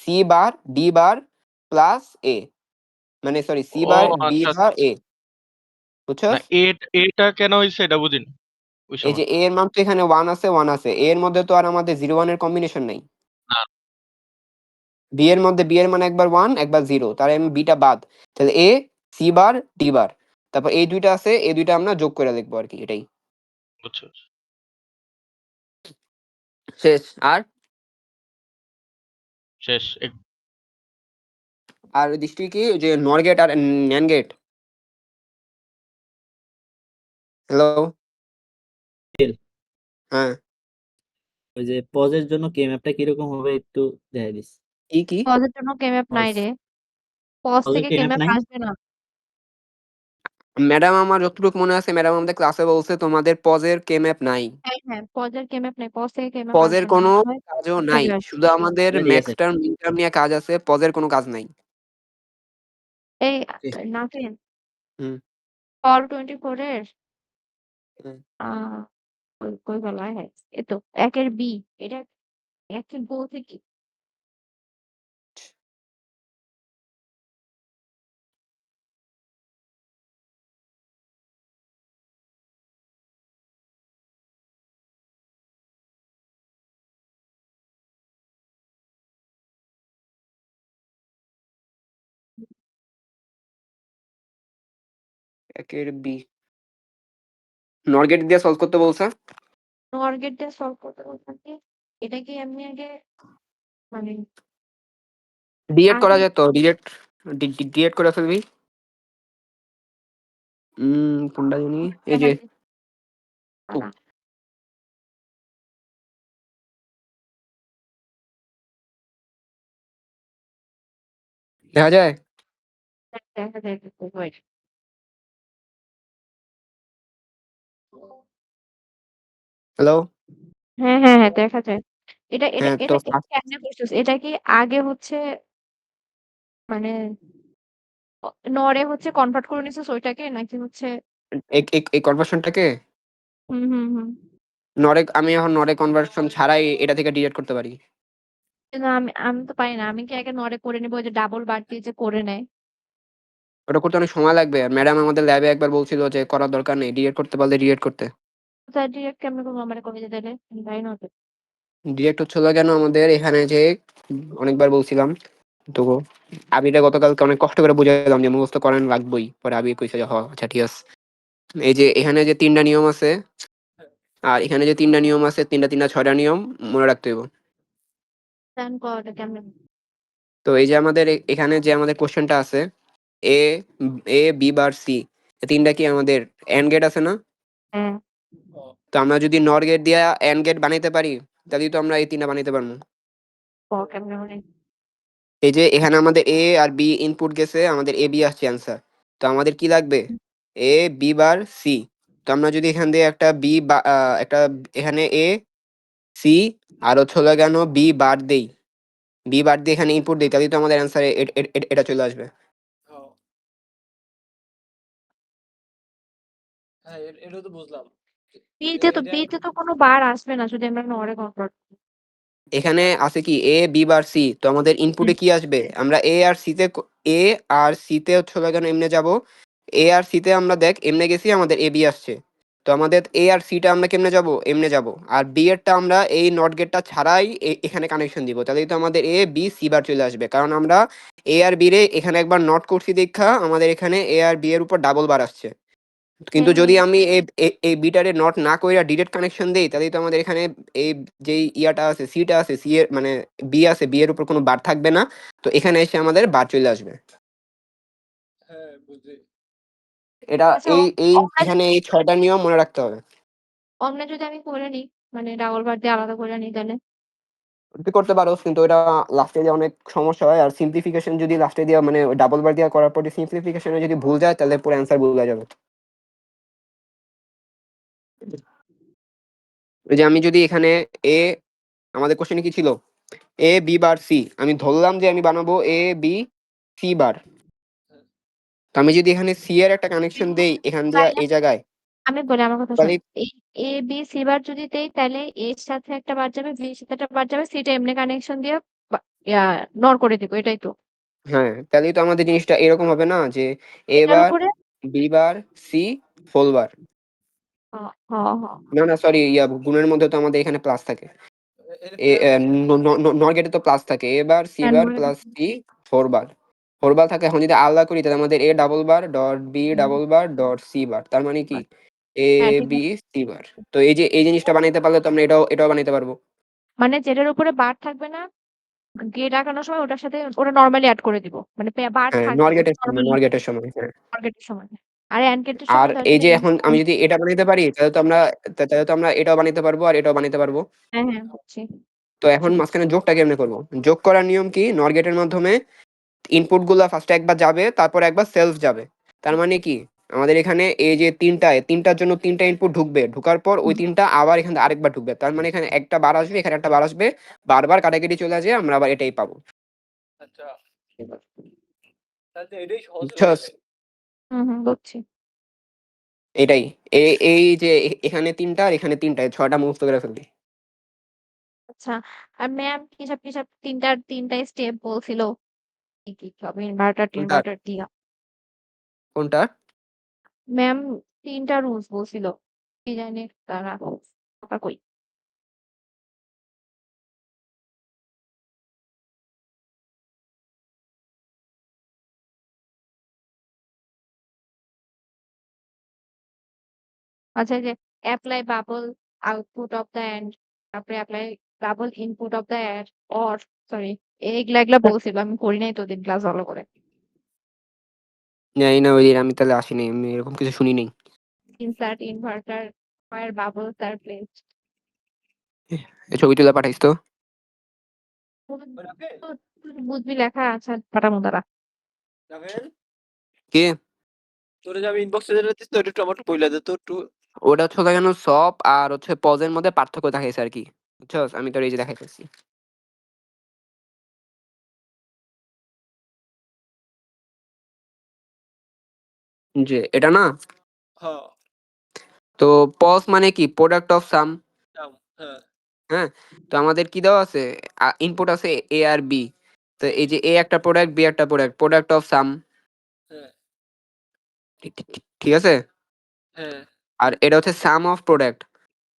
সি বার ডি বার প্লাস এ, মানে সরি সি ও বার ডি আচ্ছা আচ্ছা বার আচ্ছা। এ, না বুঝছস। এটা কেন হয়েছে এটা বুঝিনি ওই এই সময়। যে এ এর মান তো এখানে 1 আছে 1 আছে, এ এর মধ্যে তো আর আমাদের 0 1 এর কম্বিনেশন নাই। না। বি এর মধ্যে বি এর মানে একবার 1 একবার 0, তার আমি বিটা বাদ। তাহলে এ সি বার ডি বার, তারপর এই দুইটা আছে, এই দুইটা আমরা যোগ করে দেখবো আর কি, এটাই বুঝছি বুঝছি। শেষ। আর শেষ আর দৃষ্টি কি ওই যে নর গেট আর ন্যান গেট। হ্যালো। হ্যাঁ। ওই যে পজের জন্য কে ম্যাপটা কিরকম হবে একটু দেখাই দিস। কি পজের জন্য কেমএপ নাই পজ রে, পজ পজের থেকে কে ম্যাপ কেমএপ নাই। আসবে না। ম্যাডাম, আমার যতটুকু মনে আছে ম্যাডাম আমাদের ক্লাসে বলছে তোমাদের পজের কে ম্যাপ নাই। হ্যাঁ হ্যাঁ, পজের কেমএপ নাই, পজ থেকে কেমএপ পজের আসবে না, কোনো হয় কাজও নাই, চলে আসবে। শুধু আমাদের তাহলে ঠিক ম্যাক্স আছে। টার্ম মিন টার্ম নিয়ে কাজ আছে, পজের কোনো কাজ নাই। এই ঠিক। নাফিন, হুম। কল 24 এর হুম। আহ কই কই গেল, হ্যাঁ এই তো একের বি, এটা একের বউ থেকে একের বি নর গেট দিয়ে সলভ করতে বলছে। নর গেট দিয়ে সলভ করতে বলতে, এটা কি এমনি আগে মানে ডিএড করা আগে যেত, ডিএড করে ফেলবি। কোনটা জানি, এই যে দেখাচ্ছি, ও, দাঁড়া। দেখা যায়। দেখা যায় কিন্তু, wait। হ্যালো। হ্যাঁ হ্যাঁ হ্যাঁ, দেখা যায়। এটা এটা হ্যাঁ তো এটা এটা কেমনে করছিস? এটা কি আগে হচ্ছে মানে নরে হচ্ছে কনভার্ট করে নিছিস ওইটাকে, নাকি হচ্ছে এই কনভার্সনটাকে হুম হুম হুম। নরে, আমি এখন নরে কনভার্সন ছাড়াই এটা থেকে ডিলিট করতে পারি। কিন্তু আমি আমি তো পারি না, আমি কি আগে নরে করে নিবো, ওই যে ডাবল বার দিয়ে যে করে নেয়। ওটা করতে অনেক সময় লাগবে, আর ম্যাডাম আমাদের ল্যাবে একবার বলছিল যে করার দরকার নেই, ডিলিট করতে পারলে ডিলিট করতে। তাই ডিরেক্ট কেমনে করবো, আমার কবে যেতে দিলে আমি জানি না তো। ডিলিট হচ্ছিল কেন আমাদের এখানে যে অনেকবার বলছিলাম, তো আবিটা গতকালকে অনেক কষ্ট করে বুঝাইলাম যে মুখস্থ করেন লাগবেই, পরে আবি কইছে যে হ আচ্ছা ঠিক আছে। এই যে এখানে যে 3টা নিয়ম আছে, আর এখানে যে 3টা নিয়ম আছে, 3টা 6টা নিয়ম মনে রাখতে হইব। প্ল্যান করাটা কেমনে? তো এই যে আমাদের এখানে যে আমাদের কোশ্চেনটা আছে, এ এ বি বার সি, তিনটা কি আমাদের এন্ড গেট আছে না? হ্যাঁ তো আমরা যদি নর গেট দিয়া এন্ড গেট বানাইতে পারি, তাহলে তো আমরা এই তিনটা বানাইতে পারবো। কেমনে মানে এই যে এখানে আমাদের এ আর বি ইনপুট গেছে, আমাদের এ বি আসছে অ্যান্সার। তো আমাদের কি লাগবে? A B bar C. তো আমরা যদি এখান দিয়ে একটা বি একটা এখানে এ সি আর হচ্ছে হলো কেন বি বার দেই, বি বার দিয়ে এখানে ইনপুট দিই, তাহলে তো আমাদের অ্যান্সার এটা চলে আসবে। হ্যাঁ এটা তো বুঝলাম। বিতে তো কোনো বার আসবে না যদি আমরা নরে কনভার্ট এখানে আছে কি এ বি বার সি, তো আমাদের ইনপুটে কি আসবে? আমরা এ আর সিতে এ আর সিতে হচ্ছে হলো কেন এমনে যাব, এ আর সিতে আমরা দেখ এমনে গেছি, আমাদের এ বি আসছে। তো আমাদের এ আর সিটা আমরা কেমনে যাব? এমনে যাব। আর বি এরটা আমরা এই নট গেটটা ছাড়াই এখানে কানেকশন দিব, তাহলেই তো আমাদের এ বি সি বার চলে আসবে। কারণ আমরা এ আর বি রে এখানে একবার নট করছি দেখা আমাদের এখানে এ আর বি এর উপর ডাবল বার আসছে। কিন্তু যদি আমি এই বিটারে নট না কইরা ডিরেক্ট কানেকশন দেই, তাহলে তো আমাদের এখানে এই যেই ইয়াটা আছে সিটা আছে সি এর মানে বি আছে, বি এর উপর কোনো বার থাকবে না। তো এখানে এসে আমাদের বার চলে আসবে। হ্যাঁ বুঝছি। এটা আচ্ছা এই এখানে এই 6টা নিয়ম মনে রাখতে হবে। অমনে যদি আমি করে নিই মানে ডাবল বার দিয়ে আলাদা করে নিই তাহলে তুই করতে পারোস, কিন্তু ওটা লাস্টে দিয়ে অনেক সমস্যা হয়। আর সিম্পলিফিকেশন যদি লাস্টে দিয়ে মানে ডাবল বার দিয়ে করার পরে সিম্পলিফিকেশনে যদি ভুল যায়, তাহলে পুরো অ্যান্সার ভুল হয়ে যাবে। ওই যে আমি যদি এখানে এ, আমাদের কোশ্চেনে কি ছিল? এ বি বার সি, আমি ধরলাম যে আমি বানাবো এ বি সি বার। তো আমি যদি এখানে সি এর একটা কানেকশন দেই এখান দিয়ে তাইলে এই জায়গায়, আমি বলি আমার কথা শোন তাহলে এই এ বি সি বার যদি দেই তাহলে এর সাথে একটা বার যাবে বি এর সাথে একটা বার যাবে সিটা এমনি কানেকশন দিয়ে নর করে দিব এটাই তো হ্যাঁ, তাহলেই তো আমাদের জিনিসটা এরকম হবে না যে এ এটার বার উপরে B bar C whole bar. হ হ হ না না সরি, গুণের মধ্যে তো আমাদের এখানে প্লাস থাকে। নর গেটে তো প্লাস থাকে, এ বার সি হ্যাঁ, বার নরে প্লাস সি 4 বার। 4 বার থাকে। এখন যদি আলাদা করি তাহলে আমাদের A double bar dot B double bar dot C bar, তার মানে কি এ হ্যাঁ ঠিক বি আছে সি বার। তো এই যে এই জিনিসটা বানাইতে পারলে তো আমরা এটাও বানাইতে পারবো। মানে যেটার উপরে বার থাকবে না গেট আঁকানোর সময় ওটার সাথে ওটা নর্মালি অ্যাড করে দিব মানে বার হ্যাঁ, থাকবে নর গেটের সময়, নর্মালি নর গেটের সময়, হ্যাঁ। গেটের সময় আর এন্ড গেটের আর সময় তাহলে এই যে এখন আমি যদি এটা বানাইতে পারি, তাহলে তো আমরা এটাও বানাইতে পারবো আর এটাও বানাইতে পারবো। হ্যাঁ হ্যাঁ বুঝছি তো এখন মাঝখানে যোগটা কেমনে করবো? যোগ করার নিয়ম কি? নর গেটের মাধ্যমে ইনপুট গুলা ফার্স্টে একবার যাবে, তারপর একবার সেলফ যাবে। তার মানে কি আমাদের এখানে এই যে তিনটার জন্য তিনটা ইনপুট ঢুকবে, ঢুকার পর ওই তিনটা আবার এখানে আরেকবার ঢুকবে। তার মানে এখানে একটা বার আসবে, এখানে একটা বার আসবে, বারবার কাটাকাটি চলে আসে, আমরা আবার এটাই পাবো। আচ্ছা তাহলে তো এটাই সহজ হয়ে বুঝছস? গেছে। বুঝছি এটাই এই যে এখানে তিনটা আর এখানে তিনটা, 6টা মুখস্থ করে ফেলবি। আচ্ছা আর ম্যাম কিসব তিনটা স্টেপ বলছিল কি কি হবে ইনভার্টার কোনটা ইনভার্টার দিয়া কোনটা? ম্যাম তিনটা রুলস বলছিল কি জানি তারা ওটা কই আচ্ছা এই যে apply bubble output of the and তারপরে apply bubble input of the and or sorry এগুলা বলছিল আমি করি নাই তো দিন ক্লাস ভালো করে জানি না, ওই দিন আমি তাহলে আসিনি, আমি এরকম কিছু শুনি নাই। Insert inverter where bubbles are placed এই ছবি তুলে পাঠাইস তো। রাফেল বুঝবি লেখা আচ্ছা পাঠামো তারা রাফেল কে? তোরে যে আমি ইনবক্সে যেটা দিস তো একটু টমেটো বইলা দে তো একটু। ওটা হচ্ছে কেন সব আর হচ্ছে পজের মধ্যে পার্থক্য দেখাইছে আর কি। বুঝছস? আমি তোর এই যে দেখাইতেছি যে এটা না। হ্যাঁ তো পজ মানে কি? Product of some. হ্যাঁ হ্যাঁ, তো আমাদের কি দেওয়া আছে? ইনপুট আছে এ আর বি। তো এই যে এ একটা প্রোডাক্ট, বি একটা প্রোডাক্ট, প্রোডাক্ট অফ সাম। হ্যাঁ ঠিক আছে? হ্যাঁ আর এটা হচ্ছে সাম অফ প্রোডাক্ট।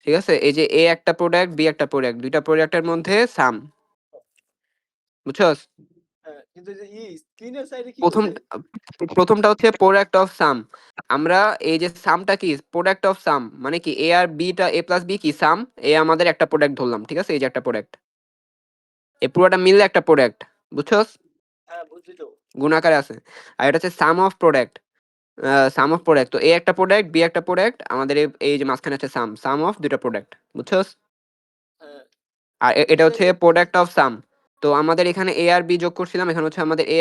ঠিক আছে? এই যে এ একটা প্রোডাক্ট, বি একটা প্রোডাক্ট, দুইটা প্রোডাক্টের মধ্যে সাম। বুঝছস? হ্যাঁ কিন্তু যে স্ক্রিনের সাইডে কি প্রথম কইছে? প্রথমটা হচ্ছে প্রোডাক্ট অফ সাম। আমরা এই যে সামটা কি? প্রোডাক্ট অফ সাম মানে কি এ আর বিটা, এ প্লাস বি কি সাম, এ আমাদের একটা প্রোডাক্ট ধরলাম। ঠিক আছে? এই যে একটা প্রোডাক্ট, এই পুরোটা মিললে একটা প্রোডাক্ট। বুঝছস? হ্যাঁ বুঝছি তো। গুণাকারে আছে। আর এটা হচ্ছে সাম অফ প্রোডাক্ট, তো এ একটা প্রোডাক্ট, বি একটা প্রোডাক্ট, আমাদের এই যে মাঝখানে হচ্ছে সাম অফ দুইটা প্রোডাক্ট, বুঝছস? হ্যাঁ আর এটা এটা হচ্ছে প্রোডাক্ট অফ সাম। তো আমাদের এখানে এ আর বি যোগ করছিলাম, এখানে হচ্ছে আমাদের এ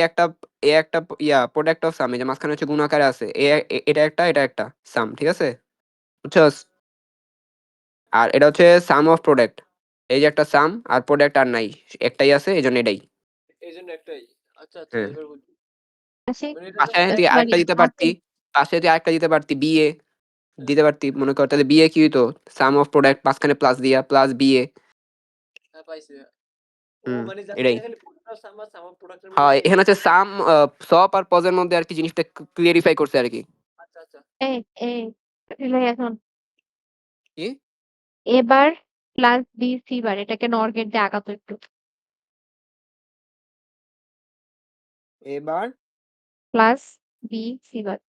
একটা প্রোডাক্ট অফ সাম, এই যে মাঝখানে হচ্ছে গুণাকারে আছে এটা একটা সাম, ঠিক আছে, বুঝছস? আর এটা হচ্ছে সাম অফ প্রোডাক্ট, এই যে একটা সাম আর প্রোডাক্ট আর নাই, একটাই আছে, এই জন্য এটাই। এই জন্য একটাই। আচ্ছা আচ্ছা হ্যাঁ, এবার বুঝছি। পাশে মানে এটা পাশে জাস্ট তুই সরি আরেকটা দিতে পাশে পারতি, বিএ দিতে পারতি, মনে কর তাহলে বিএ কি হইতো, সাম অফ প্রোডাক্ট মাঝখানে প্লাস দিয়া প্লাস বিএ। হ্যাঁ পাইছি। ও হুম, মানে জাস্ট এটাই। এটা খালি প্রোডাক্ট সাম সাম প্রোডাক্টের হ্যাঁ, মধ্যে এখানে হচ্ছে সাম, সব আর পজের মধ্যে আর কি জিনিসটা ক্লিয়ারিফাই করছে আর কি। আচ্ছা আচ্ছা এই এই রিলাই এখন কি এবার প্লাস বি সি বার এটাকে নর গেট দিয়ে আগাতো একটু। এবার প্লাস বি সি বার।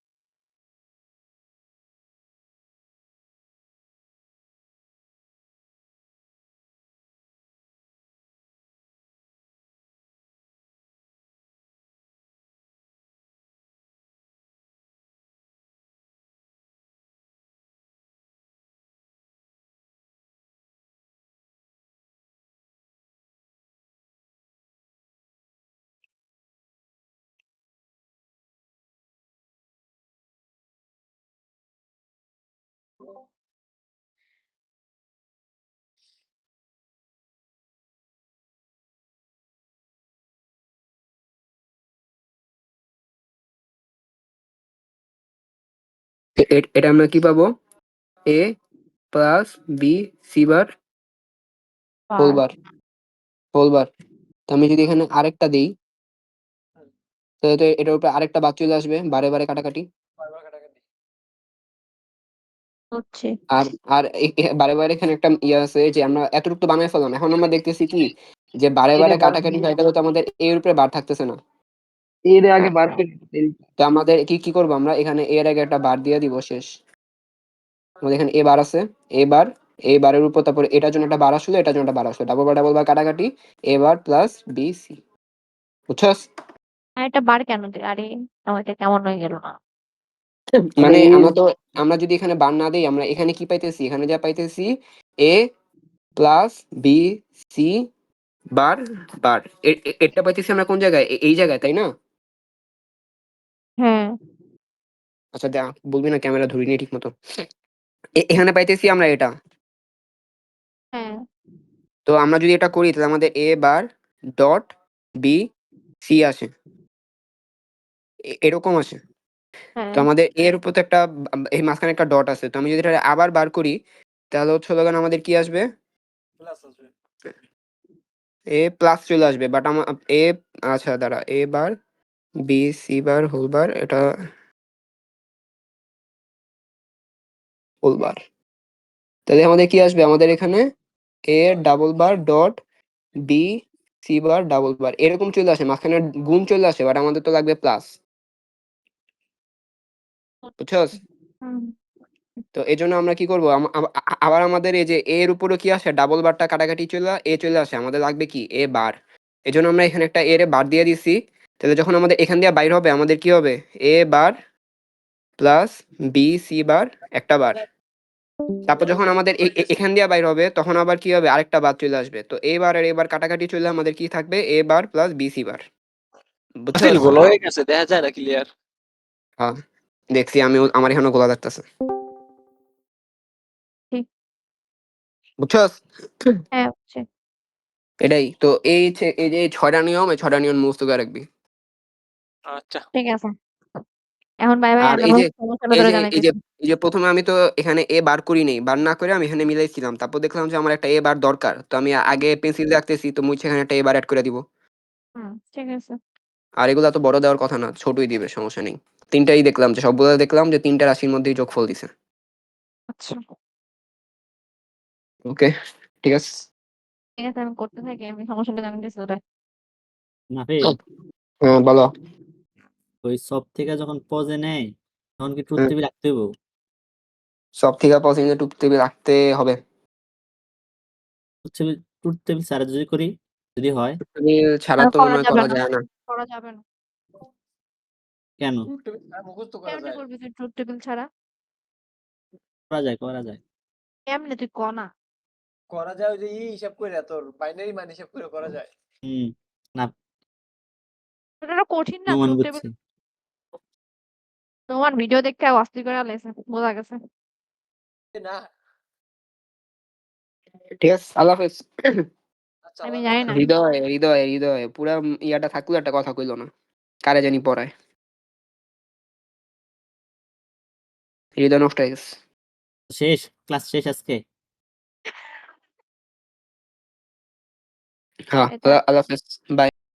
এটা আমরা কি পাবো, A plus B C bar whole bar, তো আমি যদি এখানে আরেকটা দিই, তাহলে তো এটার উপরে আরেকটা বাদ চলে আসবে, বারে বারে কাটাকাটি। বারবার কাটাকাটি। হচ্ছে আর আর বারে বারে এখানে একটা ইয়ে আছে যে আমরা এতটুকু তো বানাই ফেললাম, এখন আমরা দেখতেছি কি যে বারে বারে কাটাকাটি হয়ে গেলে তো আমাদের এর উপরে বার থাকতেছে না। এর আগে বার করে দিতেন। তো আমাদের কি করবো, আমরা এখানে এর আগে একটা বার দিয়ে দিব, শেষ। আমাদের এখানে এ বার আছে, এ বার, এই বারের উপর তারপরে এটার জন্য একটা বার আসলো, এটার জন্য একটা বার আসলো, ডাবল বার কাটাকাটি, এ বার প্লাস বি সি, বুঝছস? আর একটা বার কেন দিই? আরে আমার এটা কেমন হয়ে গেল না? মানে আমরা যদি এখানে বার না দিই, আমরা এখানে কি পাইতেছি, এখানে যা পাইতেছি এ প্লাস বি সি বার বার, এটা পাইতেছি আমরা কোন জায়গায়, এই জায়গায়, তাই না? হ্যাঁ আচ্ছা বলবি না, ক্যামেরা ধরিনি ঠিক মতো। এখানে পাইতেছি আমরা এটা। হ্যাঁ তো আমরা যদি এটা করি তাহলে আমাদের এ বার ডট বি সি আসে, এরকম আসে। তো হ্যাঁ আমাদের এর উপর তো একটা এই মাঝখানে একটা ডট আছে, তো আমি যদি এটা আবার বার করি তাহলে হচ্ছে লোগান আমাদের কি আসবে, প্লাস আসবে। এ প্লাস চলে আসবে, বাট আমার এ, আচ্ছা দাঁড়া, A bar B C bar whole bar, এটা হোল বার, তাহলে আমাদের কি আসবে, আমাদের এখানে A double bar dot B C bar double bar এরকম চলে আসে, মাঝখানে গুণ চলে আসে, বাট আমাদের তো লাগবে প্লাস, বুঝছস? হুম, তো এই জন্য আমরা কি করবো, আবার আমাদের এই যে এর উপরে কি আসে, ডাবল বারটা কাটাকাটি চলে আসে, আমাদের লাগবে কি এ বার, এই জন্য আমরা এখানে একটা এর বার দিয়ে দিছি। তাহলে যখন আমাদের এখান দিয়ে বাইর হবে, আমাদের কি হবে, এ বার প্লাস বি সি বার একটা বার, তারপর যখন আমাদের এখান দিয়ে বাইর হবে তখন আবার কি হবে, আরেকটা বার চলে আসবে, তো এ বার আর এ বার কাটাকাটি চলে আমাদের কি থাকবে, এ বার প্লাস বি সি বার, আসিল বুঝছস? গোল হয়ে গেছে দেখা যায় না ক্লিয়ার। হ্যাঁ, দেখছি আমি, আমার এখানে গোলা লাগতেছে, ঠিক বুঝছস? হ্যাঁ হচ্ছে এটাই তো, এই যে 6টা নিয়ম, এই 6টা নিয়ম মুখস্থ করে রাখবি। আচ্ছা ঠিক আছে। এখন বাই বাই, আর আমি এই আমার যে সমস্যার এই ভেতরে যে এই যে জানাইতেছি। এই যে প্রথমে আমি তো এখানে এ বার করি নাই, বার না করে আমি এখানে মিলাইছিলাম, তারপর দেখলাম যে আমার একটা এ বার দরকার, তো আমি আগে পেন্সিল রাখতেছি, তো মুছে এখানে একটা এ বার অ্যাড করে দিব। হুম ঠিক আছে। আর এগুলা তো বড় দেওয়ার কথা না, ছোটই দিবে, সমস্যা নেই। তিনটাই দেখলাম, যে সবগুলো দেখলাম যে তিনটা রাশির মধ্যেই যোগফল দিছে। আচ্ছা ওকে, ঠিক আছে। ঠিক আছে, আমি করতে থাকি, আমি সমস্যাটা জানাইতেছি ওটা। নাফিল, হ্যাঁ বলো। ওই সব থেকে যখন পজে নেয় তখন কি ট্রুথ হুম, টেবিল রাখতে হইব? সব থেকে পছন্দের টুপ টেবিল রাখতে হবে। ট্রুথ টেবিল স্যার যদি করি, যদি হয় টেবিল ছাড়া আর তো মনে করা হয় যাবে করা না, যায় না। করা যাবে না। কেন? ট্রুথ টেবিল ছাড়া মুখস্থ করা কেমনে যায়? করবি তুই ট্রুথ টেবিল ছাড়া? করা যায়। কেমনে তুই ক না? করা যায় ওই যে হিসাব করে তোর বাইনারি মান হিসাব করে করা যায়। হুম। না, ওটা কঠিন না নোমান ট্রুথ টেবিল। বুঝছি। তোমার ভিডিও দেখে অস্থি করে লাইছে বোঝা গেছে। না ঠিক আছে, আল্লাহ হাফেজ। আচ্ছা আমি আমার জানি কথা না। হৃদয় হৃদয় হৃদয় পুরা ইয়াটা থাকলেও একটা কথা কইলো না, কারে জানি পড়ায়, হৃদয় নষ্ট হয়ে গেছে। শেষ, ক্লাস শেষ আজকে। হ্যাঁ, এটা আল্লাহ হাফেজ, বাই।